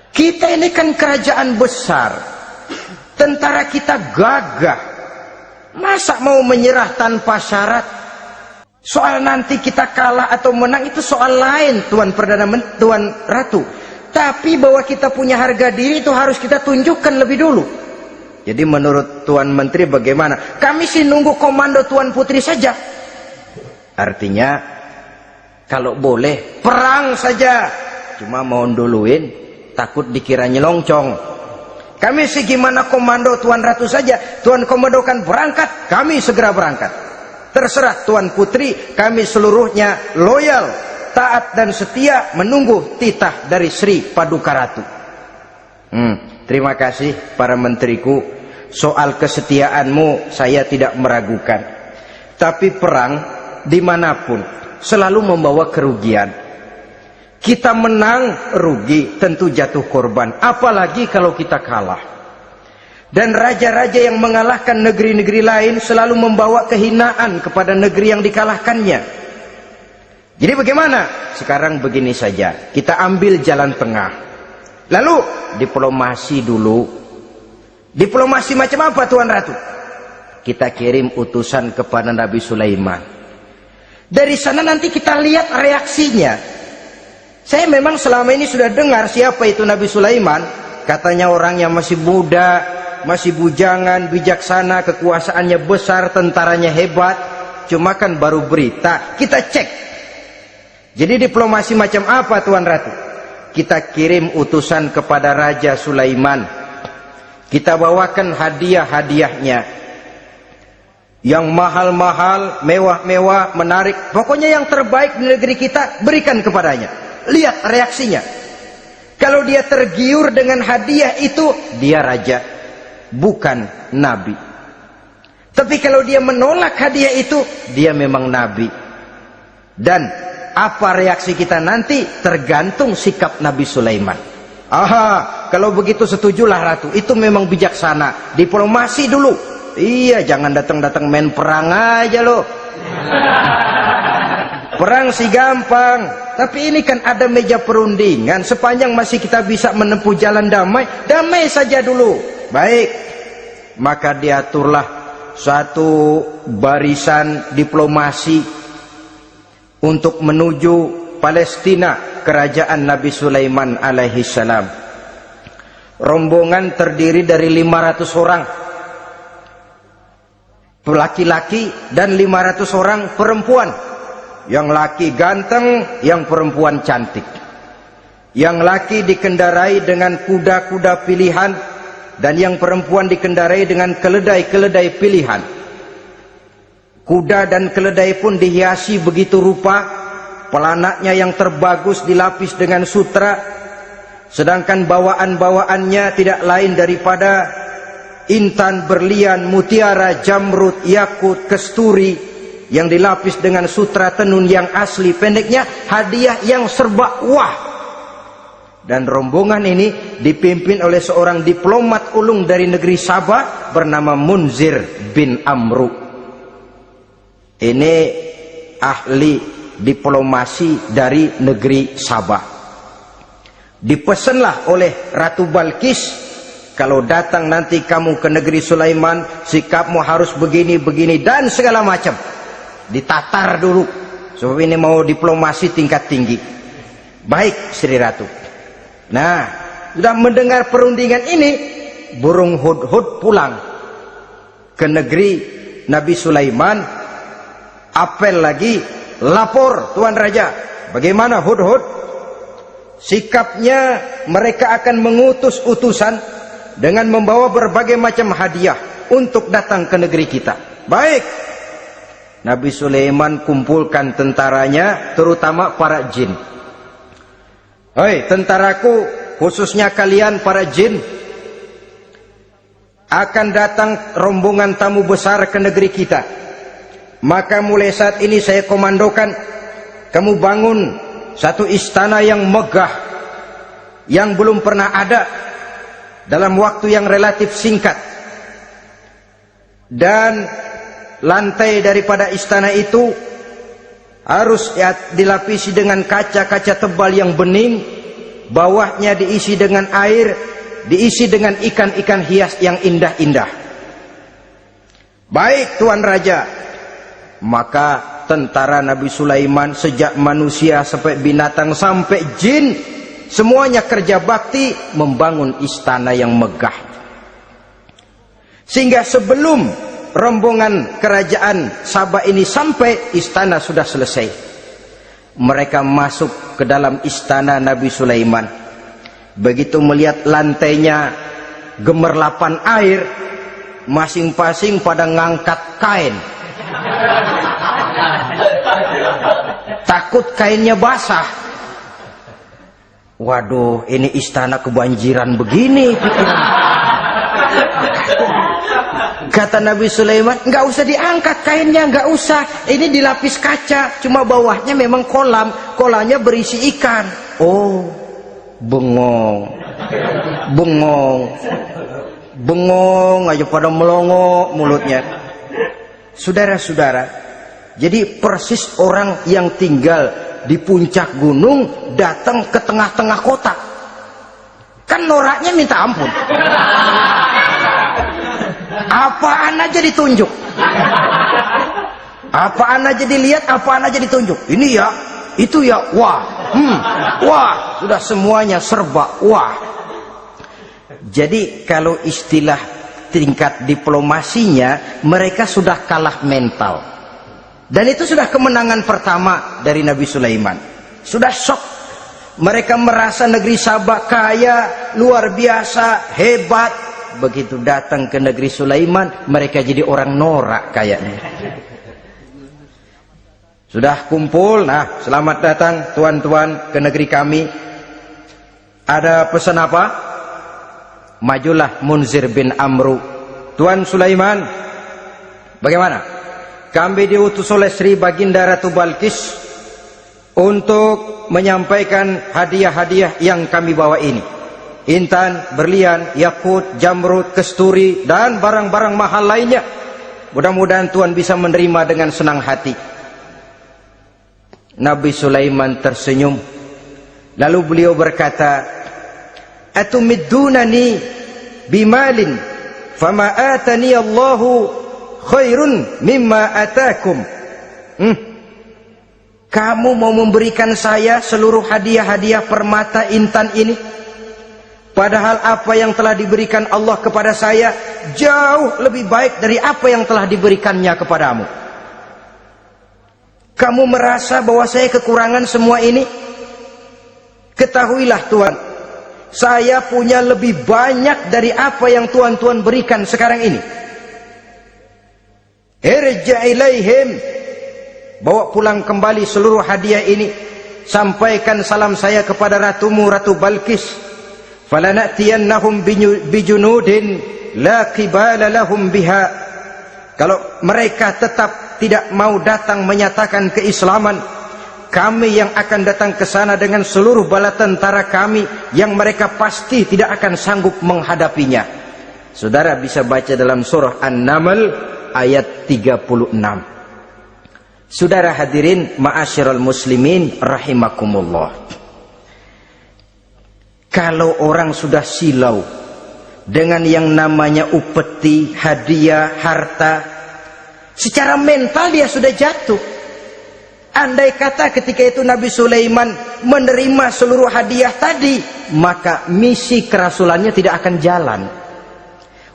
Kita ini kan kerajaan besar, tentara kita gagah, masa mau menyerah tanpa syarat? Soal nanti kita kalah atau menang itu soal lain, Tuan Perdana Menteri, Tuan Ratu. Tapi bahwa kita punya harga diri itu harus kita tunjukkan lebih dulu. Jadi menurut Tuan Menteri bagaimana? Kami sih nunggu komando Tuan Putri saja. Artinya kalau boleh perang saja, cuma mau duluin, takut dikira nyelongcong. Kami sih gimana komando Tuan Ratu saja. Tuan komandokan berangkat, kami segera berangkat. Terserah Tuan Putri, kami seluruhnya loyal, taat dan setia menunggu titah dari Sri Paduka Ratu. Terima kasih para menteriku. Soal kesetiaanmu saya tidak meragukan. Tapi perang dimanapun selalu membawa kerugian. Kita menang rugi, tentu jatuh korban. Apalagi kalau kita kalah. Dan raja-raja yang mengalahkan negeri-negeri lain selalu membawa kehinaan kepada negeri yang dikalahkannya. Jadi bagaimana? Sekarang begini saja, kita ambil jalan tengah. Lalu diplomasi dulu. Diplomasi macam apa Tuan Ratu? Kita kirim utusan kepada Nabi Sulaiman. Dari sana nanti kita lihat reaksinya. Saya memang selama ini sudah dengar siapa itu Nabi Sulaiman. Katanya orang yang masih muda, masih bujangan, bijaksana, kekuasaannya besar, tentaranya hebat. Cuma kan baru berita, kita cek. Jadi diplomasi macam apa Tuan Ratu? Kita kirim utusan kepada Raja Sulaiman. Kita bawakan hadiah-hadiahnya. Yang mahal-mahal, mewah-mewah, menarik. Pokoknya yang terbaik di negeri kita, berikan kepadanya. Lihat reaksinya. Kalau dia tergiur dengan hadiah itu, dia raja, bukan nabi. Tapi kalau dia menolak hadiah itu, dia memang nabi. Dan apa reaksi kita nanti tergantung sikap Nabi Sulaiman. Aha, kalau begitu setujulah Ratu. Itu memang bijaksana. Diplomasi dulu. Iya, jangan datang-datang main perang aja loh. Perang sih gampang. Tapi ini kan ada meja perundingan. Sepanjang masih kita bisa menempuh jalan damai, damai saja dulu. Baik. Maka diaturlah satu barisan diplomasi untuk menuju Palestina, kerajaan Nabi Sulaiman alaihi salam. Rombongan terdiri dari 500 orang laki-laki dan 500 orang perempuan. Yang laki ganteng, yang perempuan cantik. Yang laki dikendarai dengan kuda-kuda pilihan, dan yang perempuan dikendarai dengan keledai-keledai pilihan. Kuda dan keledai pun dihiasi begitu rupa, pelanaknya yang terbagus dilapis dengan sutra, sedangkan bawaan-bawaannya tidak lain daripada intan, berlian, mutiara, jamrud, yakut, kesturi yang dilapis dengan sutra tenun yang asli. Pendeknya hadiah yang serba wah. Dan rombongan ini dipimpin oleh seorang diplomat ulung dari negeri Sabah bernama Munzir bin Amru. Ini ahli diplomasi dari negeri Sabah. Dipesanlah oleh Ratu Balkis, kalau datang nanti kamu ke negeri Sulaiman, sikapmu harus begini, begini, dan segala macam. Ditatar dulu, sebab ini mau diplomasi tingkat tinggi. Baik Sri Ratu. Nah, sudah mendengar perundingan ini, burung hudhud pulang ke negeri Nabi Sulaiman. Apel lagi, lapor Tuan Raja, bagaimana hudhud? Sikapnya mereka akan mengutus utusan dengan membawa berbagai macam hadiah untuk datang ke negeri kita. Baik. Nabi Sulaiman kumpulkan tentaranya, terutama para jin. Hei tentaraku, khususnya kalian para jin, akan datang rombongan tamu besar ke negeri kita. Maka mulai saat ini saya komandokan, kamu bangun satu istana yang megah, yang belum pernah ada dalam waktu yang relatif singkat. Dan lantai daripada istana itu harus dilapisi dengan kaca-kaca tebal yang bening, bawahnya diisi dengan air, diisi dengan ikan-ikan hias yang indah-indah. Baik Tuan Raja. Maka tentara Nabi Sulaiman, sejak manusia sampai binatang sampai jin, semuanya kerja bakti membangun istana yang megah. Sehingga sebelum rombongan kerajaan Sabah ini sampai, istana sudah selesai. Mereka masuk ke dalam istana Nabi Sulaiman. Begitu melihat lantainya gemerlapan air, masing-masing pada ngangkat kain. Takut kainnya basah. Waduh, ini istana kebanjiran begini. Kata Nabi Sulaiman, nggak usah diangkat kainnya, nggak usah. Ini dilapis kaca, cuma bawahnya memang kolam. Kolamnya berisi ikan. Oh, bengong, bengong aja pada melongo mulutnya. Saudara-saudara, jadi persis orang yang tinggal di puncak gunung datang ke tengah-tengah kota. Kan noraknya minta ampun. Apaan aja ditunjuk. Apaan aja dilihat, apaan aja ditunjuk. Ini ya, itu ya, wah. Wah, sudah semuanya serba wah. Jadi kalau istilah tingkat diplomasinya, mereka sudah kalah mental. Dan itu sudah kemenangan pertama dari Nabi Sulaiman. Sudah shock. Mereka merasa negeri Sabah kaya, luar biasa, hebat. Begitu datang ke negeri Sulaiman, mereka jadi orang norak kayaknya. Sudah kumpul, nah selamat datang tuan-tuan ke negeri kami. Ada pesan apa? Majulah Munzir bin Amru. Tuan Sulaiman, bagaimana? Kami diutus oleh Sri Baginda Ratu Balkis untuk menyampaikan hadiah-hadiah yang kami bawa ini. Intan, berlian, yakut, jamrud, kesturi, dan barang-barang mahal lainnya. Mudah-mudahan Tuhan bisa menerima dengan senang hati. Nabi Sulaiman tersenyum. Lalu beliau berkata, "Atumiddunani bimalin, fama atani Allahu khairun mimma atakum." Kamu mau memberikan saya seluruh hadiah-hadiah permata intan ini? Padahal apa yang telah diberikan Allah kepada saya jauh lebih baik dari apa yang telah diberikannya kepadamu. Kamu merasa bahwa saya kekurangan semua ini? Ketahuilah Tuhan, saya punya lebih banyak dari apa yang Tuhan berikan sekarang ini. Irja' ilaihim, bawa pulang kembali seluruh hadiah ini. Sampaikan salam saya kepada ratumu, Ratu Balkis. Falanatiyannahum bijunudin la qibala lahum biha. Kalau mereka tetap tidak mau datang menyatakan keislaman, kami yang akan datang ke sana dengan seluruh bala tentara kami yang mereka pasti tidak akan sanggup menghadapinya. Saudara bisa baca dalam surah An-Naml ayat 36. Saudara hadirin ma'asyiral muslimin rahimakumullah. Kalau orang sudah silau dengan yang namanya upeti, hadiah, harta, secara mental dia sudah jatuh. Andai kata ketika itu Nabi Sulaiman menerima seluruh hadiah tadi, maka misi kerasulannya tidak akan jalan.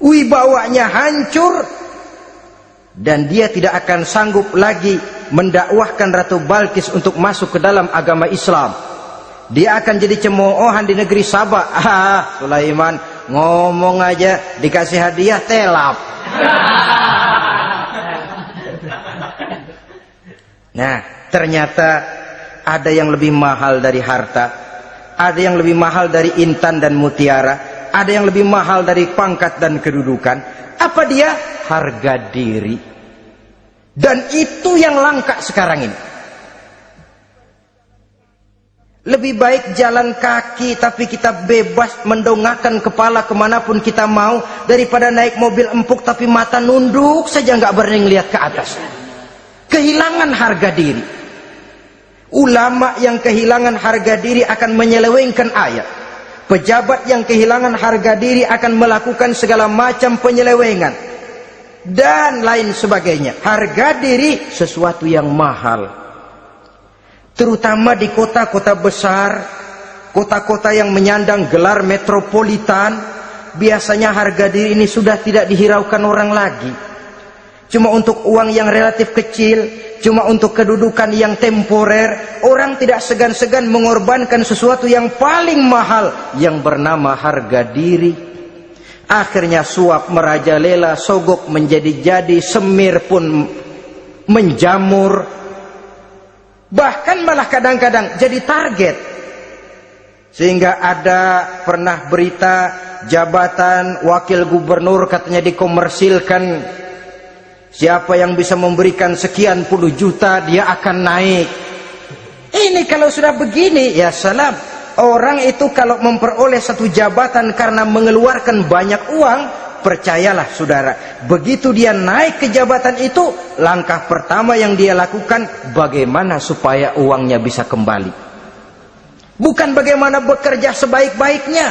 Wibawanya hancur, dan dia tidak akan sanggup lagi mendakwahkan Ratu Balkis untuk masuk ke dalam agama Islam. Dia akan jadi cemoohan di negeri Sabah. Sulaiman ngomong aja dikasih hadiah telap. Nah, ternyata ada yang lebih mahal dari harta, ada yang lebih mahal dari intan dan mutiara, ada yang lebih mahal dari pangkat dan kedudukan. Apa dia? Harga diri. Dan itu yang langka sekarang ini. Lebih baik jalan kaki tapi kita bebas mendongakkan kepala kemanapun kita mau, daripada naik mobil empuk tapi mata nunduk saja nggak berani lihat ke atas. Kehilangan harga diri. Ulama yang kehilangan harga diri akan menyelewengkan ayat. Pejabat yang kehilangan harga diri akan melakukan segala macam penyelewengan dan lain sebagainya. Harga diri sesuatu yang mahal, terutama di kota-kota besar, kota-kota yang menyandang gelar metropolitan. Biasanya harga diri ini sudah tidak dihiraukan orang lagi. Cuma untuk uang yang relatif kecil, cuma untuk kedudukan yang temporer, orang tidak segan-segan mengorbankan sesuatu yang paling mahal yang bernama harga diri. Akhirnya suap merajalela, sogok menjadi-jadi, semir pun menjamur, bahkan malah kadang-kadang jadi target. Sehingga ada pernah berita jabatan wakil gubernur katanya dikomersilkan. Siapa yang bisa memberikan sekian puluh juta dia akan naik. Ini kalau sudah begini, ya salam. Orang itu kalau memperoleh satu jabatan karena mengeluarkan banyak uang, percayalah saudara, begitu dia naik ke jabatan itu, langkah pertama yang dia lakukan bagaimana supaya uangnya bisa kembali. Bukan bagaimana bekerja sebaik-baiknya,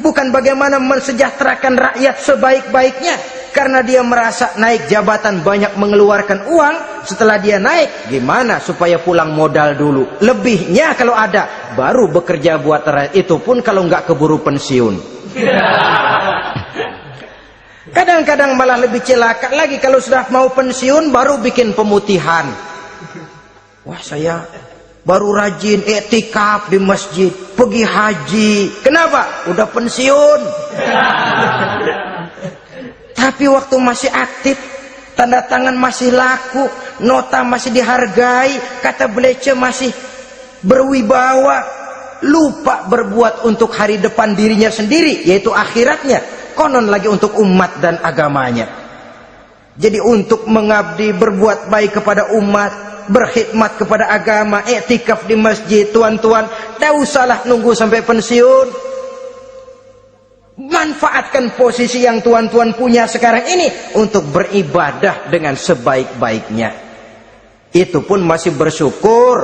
bukan bagaimana mensejahterakan rakyat sebaik-baiknya. Karena dia merasa naik jabatan banyak mengeluarkan uang, setelah dia naik gimana supaya pulang modal dulu, lebihnya kalau ada baru bekerja buat rakyat, itu pun kalau nggak keburu pensiun. Kadang-kadang malah lebih celaka lagi, kalau sudah mau pensiun baru bikin pemutihan. Wah, saya baru rajin iktikaf di masjid, pergi haji. Kenapa? Udah pensiun. Tapi waktu masih aktif, tanda tangan masih laku, nota masih dihargai, kata belece masih berwibawa, lupa berbuat untuk hari depan dirinya sendiri, yaitu akhiratnya, konon lagi untuk umat dan agamanya. Jadi untuk mengabdi, berbuat baik kepada umat, berkhidmat kepada agama, iktikaf di masjid, tuan-tuan, tak usahlah nunggu sampai pensiun. Manfaatkan posisi yang tuan-tuan punya sekarang ini untuk beribadah dengan sebaik-baiknya. Itu pun masih bersyukur,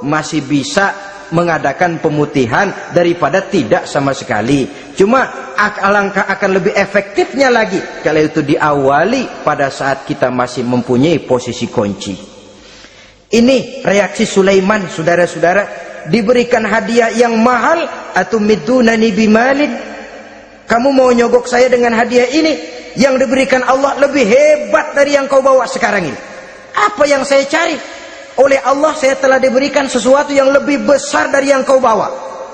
masih bisa mengadakan pemutihan daripada tidak sama sekali. Cuma alangkah akan lebih efektifnya lagi kalau itu diawali pada saat kita masih mempunyai posisi kunci. Ini reaksi Sulaiman, saudara-saudara. Diberikan hadiah yang mahal, atau midunani bimalin, kamu mau nyogok saya dengan hadiah ini? Yang diberikan Allah lebih hebat dari yang kau bawa sekarang ini. Apa yang saya cari? Oleh Allah saya telah diberikan sesuatu yang lebih besar dari yang kau bawa.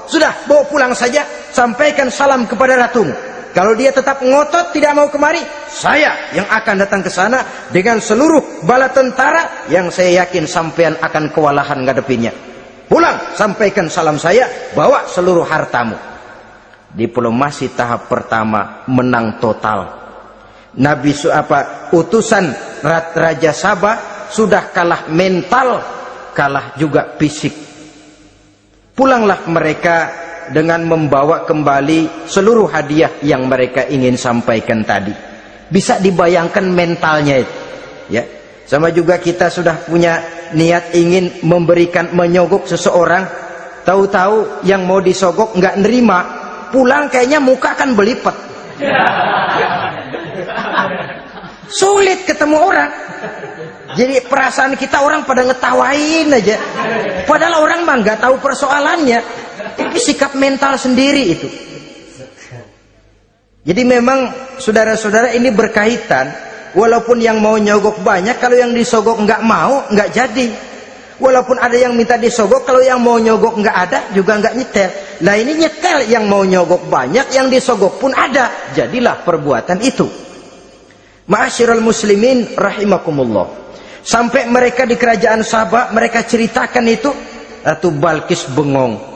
Sudah, bawa pulang saja, sampaikan salam kepada ratumu. Kalau dia tetap ngotot tidak mau kemari, saya yang akan datang ke sana dengan seluruh bala tentara yang saya yakin sampean akan kewalahan ngadepinnya. Pulang, sampaikan salam saya, bawa seluruh hartamu. Diplomasi tahap pertama menang total. Utusan Raja Sabah sudah kalah mental, kalah juga fisik. Pulanglah mereka dengan membawa kembali seluruh hadiah yang mereka ingin sampaikan tadi. Bisa dibayangkan mentalnya itu, ya. Sama juga kita sudah punya niat ingin menyogok seseorang, tahu-tahu yang mau disogok nggak nerima, pulang kayaknya muka kan belipet. Sulit ketemu orang. Jadi perasaan kita orang pada ngetawain aja, padahal orang mah nggak tahu persoalannya. Tapi sikap mental sendiri itu. Jadi memang saudara-saudara ini berkaitan. Walaupun yang mau nyogok banyak, kalau yang disogok nggak mau, nggak jadi. Walaupun ada yang minta disogok, kalau yang mau nyogok nggak ada, juga nggak nyetel. Nah ini nyetel, yang mau nyogok banyak, yang disogok pun ada. Jadilah perbuatan itu. Ma'asyiral muslimin rahimakumullah. Sampai mereka di kerajaan Sabah, mereka ceritakan itu, Ratu Balkis bengong.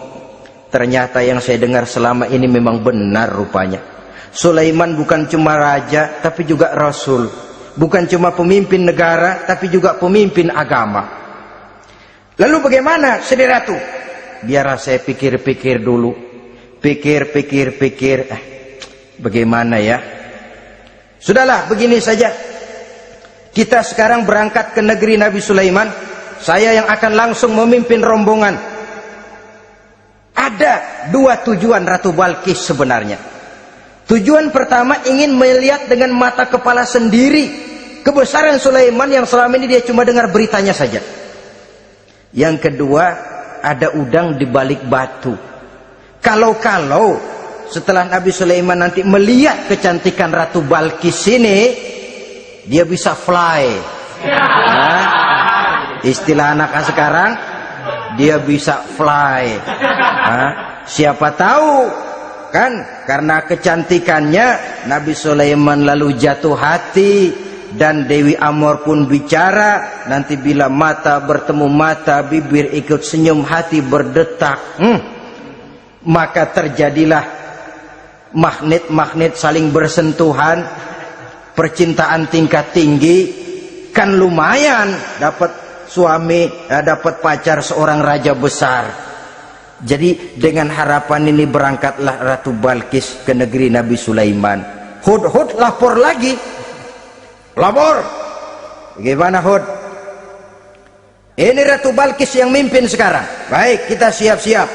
Ternyata yang saya dengar selama ini memang benar rupanya. Sulaiman bukan cuma raja, tapi juga rasul. Bukan cuma pemimpin negara, tapi juga pemimpin agama. Lalu bagaimana, Sri Ratu? biar saya pikir-pikir dulu. Pikir. Bagaimana ya? Sudahlah, begini saja. Kita sekarang berangkat ke negeri Nabi Sulaiman. Saya yang akan langsung memimpin rombongan. Ada dua tujuan Ratu Balkis sebenarnya. Tujuan pertama ingin melihat dengan mata kepala sendiri kebesaran Sulaiman yang selama ini dia cuma dengar beritanya saja. Yang kedua, ada udang di balik batu. Kalau setelah Nabi Sulaiman nanti melihat kecantikan Ratu Balkis ini, dia bisa fly. Nah, istilah anak sekarang, dia bisa fly. Nah, siapa tahu kan, karena kecantikannya Nabi Sulaiman lalu jatuh hati, dan Dewi Amor pun bicara. Nanti bila mata bertemu mata, bibir ikut senyum, hati berdetak. Maka terjadilah magnet-magnet saling bersentuhan, percintaan tingkat tinggi. Kan lumayan dapat suami, dapat pacar seorang raja besar. Jadi dengan harapan ini berangkatlah Ratu Balkis ke negeri Nabi Sulaiman. Hud lapor lagi. Lapor. Bagaimana Hud? Ini Ratu Balkis yang mimpin sekarang. Baik, kita siap-siap.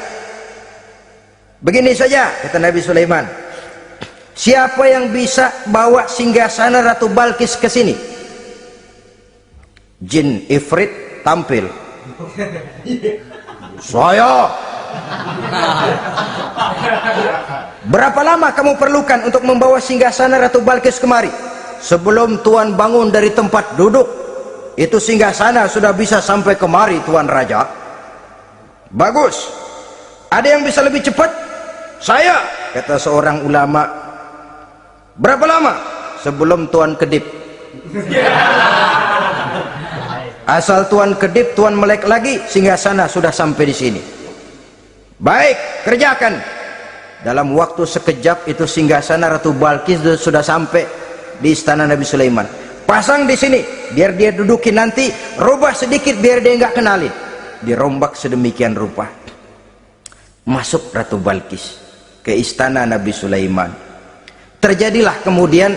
Begini saja, kata Nabi Sulaiman. Siapa yang bisa bawa singgasana Ratu Balkis ke sini? Jin Ifrit tampil. Saya. Berapa lama kamu perlukan untuk membawa singgasana Ratu Balkis kemari? Sebelum Tuan bangun dari tempat duduk, itu singgasana sudah bisa sampai kemari, Tuan Raja. Bagus. Ada yang bisa lebih cepat? Saya, kata seorang ulama. Berapa lama? Sebelum Tuan kedip. Asal Tuan kedip, Tuan melek lagi, singgasana sudah sampai di sini. Baik, kerjakan. Dalam waktu sekejap itu singgasana Ratu Balkis sudah sampai di istana Nabi Sulaiman. Pasang di sini, biar dia dudukin nanti. Rubah sedikit biar dia nggak kenalin. Dirombak sedemikian rupa. Masuk Ratu Balkis ke istana Nabi Sulaiman. Terjadilah kemudian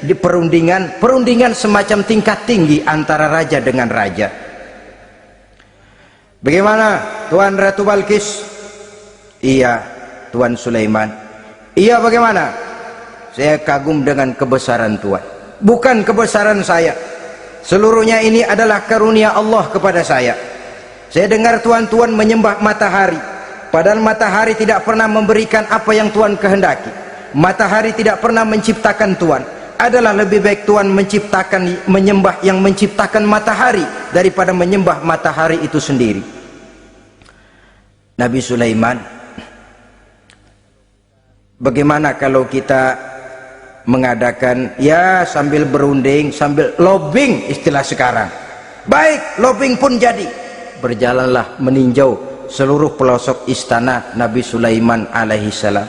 di perundingan semacam tingkat tinggi antara raja dengan raja. Bagaimana Tuan Ratu Balkis? Iya Tuan Sulaiman. Iya bagaimana? Saya kagum dengan kebesaran Tuan. Bukan kebesaran saya, seluruhnya ini adalah karunia Allah kepada saya. Saya dengar Tuan menyembah matahari, padahal matahari tidak pernah memberikan apa yang Tuan kehendaki. Matahari tidak pernah menciptakan Tuan. Adalah lebih baik Tuan menyembah yang menciptakan matahari daripada menyembah matahari itu sendiri. Nabi Sulaiman, bagaimana kalau kita mengadakan ya sambil berunding, sambil lobbying istilah sekarang. Baik, lobbying pun jadi. Berjalanlah meninjau seluruh pelosok istana Nabi Sulaiman alaihi salam.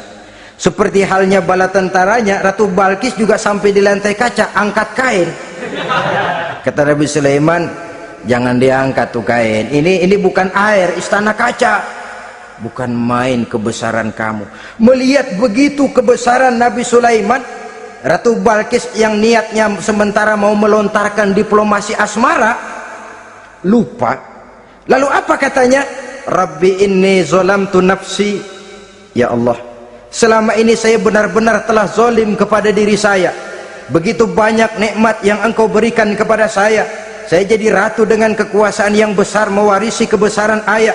Seperti halnya bala tentaranya, Ratu Balkis juga sampai di lantai kaca, angkat kain. Kata Nabi Sulaiman, jangan diangkat tuh kain. Ini bukan air, istana kaca. Bukan main kebesaran kamu. Melihat begitu kebesaran Nabi Sulaiman, Ratu Balkis yang niatnya sementara mau melontarkan diplomasi asmara, lupa. Lalu apa katanya? Rabbi inni zolamtu nafsi. Ya Allah, selama ini saya benar-benar telah zolim kepada diri saya. Begitu banyak nikmat yang engkau berikan kepada saya. Saya jadi ratu dengan kekuasaan yang besar, mewarisi kebesaran ayah,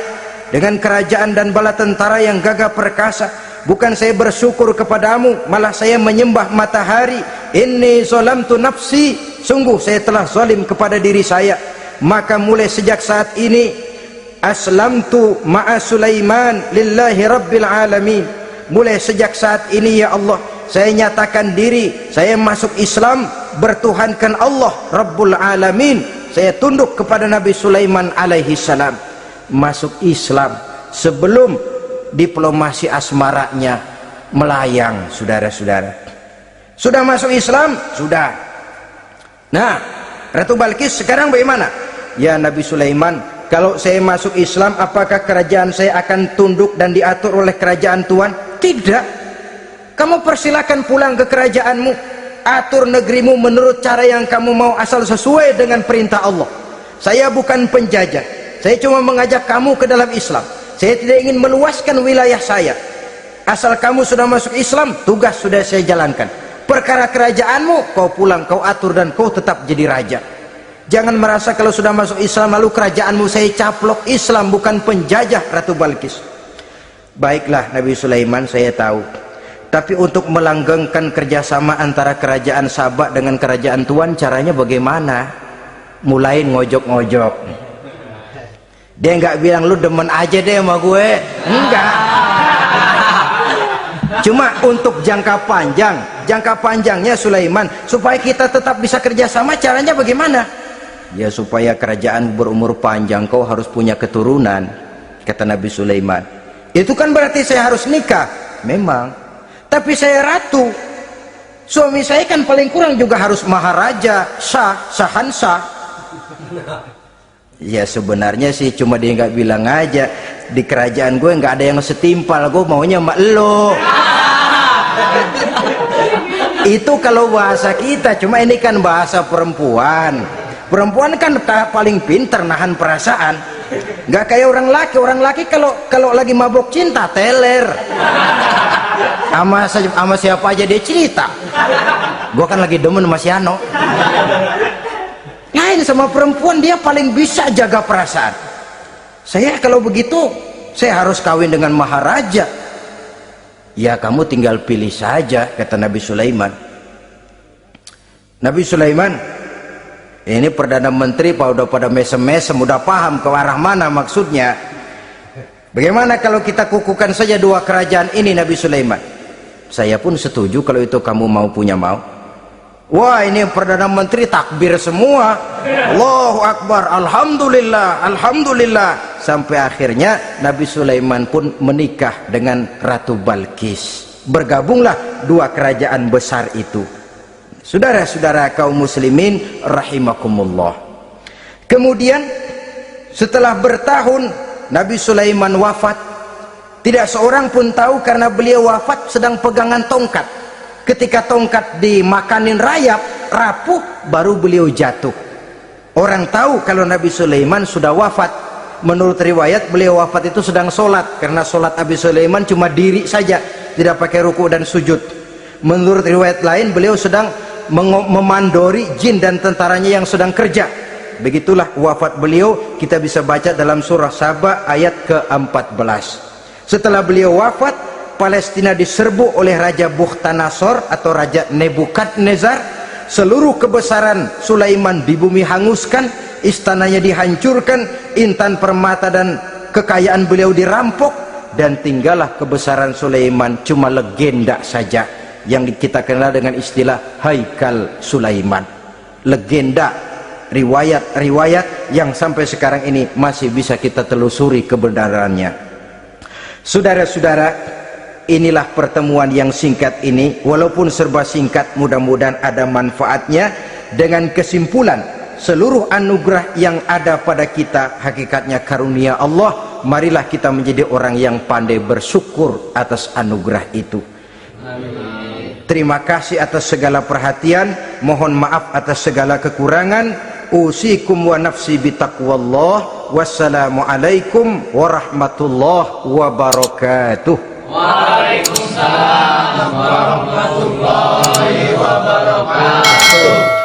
dengan kerajaan dan bala tentara yang gagah perkasa. Bukan saya bersyukur kepadamu, malah saya menyembah matahari. Inni zolamtu nafsi, sungguh saya telah zolim kepada diri saya. Maka mulai sejak saat ini, aslamtu ma'a Sulaiman lillahi rabbil alamin. Mulai sejak saat ini ya Allah, saya nyatakan diri, saya masuk Islam, bertuhankan Allah Rabbul Alamin. Saya tunduk kepada Nabi Sulaiman alaihi salam. Masuk Islam sebelum diplomasi asmaranya melayang, saudara-saudara. Sudah masuk Islam? Sudah. Nah, Ratu Balkis sekarang bagaimana? Ya Nabi Sulaiman, Kalau saya masuk Islam, apakah kerajaan saya akan tunduk dan diatur oleh kerajaan Tuhan? Tidak. Kamu persilakan pulang ke kerajaanmu, atur negerimu menurut cara yang kamu mau, asal sesuai dengan perintah Allah. Saya bukan penjajah, saya cuma mengajak kamu ke dalam Islam. Saya tidak ingin meluaskan wilayah saya. Asal kamu sudah masuk Islam, tugas sudah saya jalankan. Perkara kerajaanmu, kau pulang, kau atur, dan kau tetap jadi raja. Jangan merasa kalau sudah masuk Islam lalu kerajaanmu saya caplok. Islam bukan penjajah, Ratu Balkis. Baiklah Nabi Sulaiman, saya tahu. Tapi untuk melanggengkan kerjasama antara kerajaan Sabak dengan kerajaan Tuhan, caranya bagaimana? Mulai ngojok-ngojok. Dia nggak bilang lu demen aja deh sama gue, enggak. Cuma untuk jangka panjangnya Sulaiman, supaya kita tetap bisa kerjasama, caranya bagaimana? Ya supaya kerajaan berumur panjang, kau harus punya keturunan, kata Nabi Sulaiman. Itu kan berarti saya harus nikah. Memang, tapi saya ratu, suami saya kan paling kurang juga harus maharaja, sahansa. Ya sebenarnya sih cuma dia nggak bilang aja, di kerajaan gue nggak ada yang setimpal, gue maunya sama lo. Itu kalau bahasa kita, cuma ini kan bahasa perempuan. Perempuan kan paling pinter nahan perasaan, nggak kayak orang laki kalau lagi mabok cinta teler, sama siapa aja dia cerita. Gua kan lagi demen sama si Ano. Lain sama perempuan, dia paling bisa jaga perasaan. Saya kalau begitu saya harus kawin dengan maharaja. Ya kamu tinggal pilih saja, kata Nabi Sulaiman. Nabi Sulaiman ini Perdana Menteri udah pada mesem-mesem, udah paham ke arah mana maksudnya. Bagaimana kalau kita kukuhkan saja dua kerajaan ini, Nabi Sulaiman? Saya pun setuju kalau itu kamu punya mau. Wah, ini Perdana Menteri takbir semua. Allahu Akbar, Alhamdulillah, Alhamdulillah. Sampai akhirnya Nabi Sulaiman pun menikah dengan Ratu Balkis. Bergabunglah dua kerajaan besar itu. Saudara-saudara kaum muslimin rahimakumullah. Kemudian setelah bertahun Nabi Sulaiman wafat, tidak seorang pun tahu karena beliau wafat sedang pegangan tongkat. Ketika tongkat dimakanin rayap, rapuh, baru beliau jatuh. Orang tahu kalau Nabi Sulaiman sudah wafat. Menurut riwayat beliau wafat itu sedang sholat, karena sholat Nabi Sulaiman cuma diri saja, tidak pakai ruku dan sujud. Menurut riwayat lain beliau sedang memandori jin dan tentaranya yang sedang kerja. Begitulah wafat beliau, kita bisa baca dalam surah Saba ayat ke-14. Setelah beliau wafat, Palestina diserbu oleh Raja Bukhtanasor atau Raja Nebukadnezar. Seluruh kebesaran Sulaiman di bumi hanguskan, istananya dihancurkan, intan permata dan kekayaan beliau dirampok, dan tinggallah kebesaran Sulaiman cuma legenda saja yang kita kenal dengan istilah Haikal Sulaiman. Legenda, riwayat-riwayat yang sampai sekarang ini masih bisa kita telusuri kebenarannya. Saudara-saudara, inilah pertemuan yang singkat ini, walaupun serba singkat, mudah-mudahan ada manfaatnya. Dengan kesimpulan, seluruh anugerah yang ada pada kita hakikatnya karunia Allah. Marilah kita menjadi orang yang pandai bersyukur atas anugerah itu. Amin. Terima kasih atas segala perhatian, mohon maaf atas segala kekurangan. Usikum wa nafsi bitaqwallah. Wassalamualaikum warahmatullahi wabarakatuh.
Waalaikumsalam warahmatullahi wabarakatuh.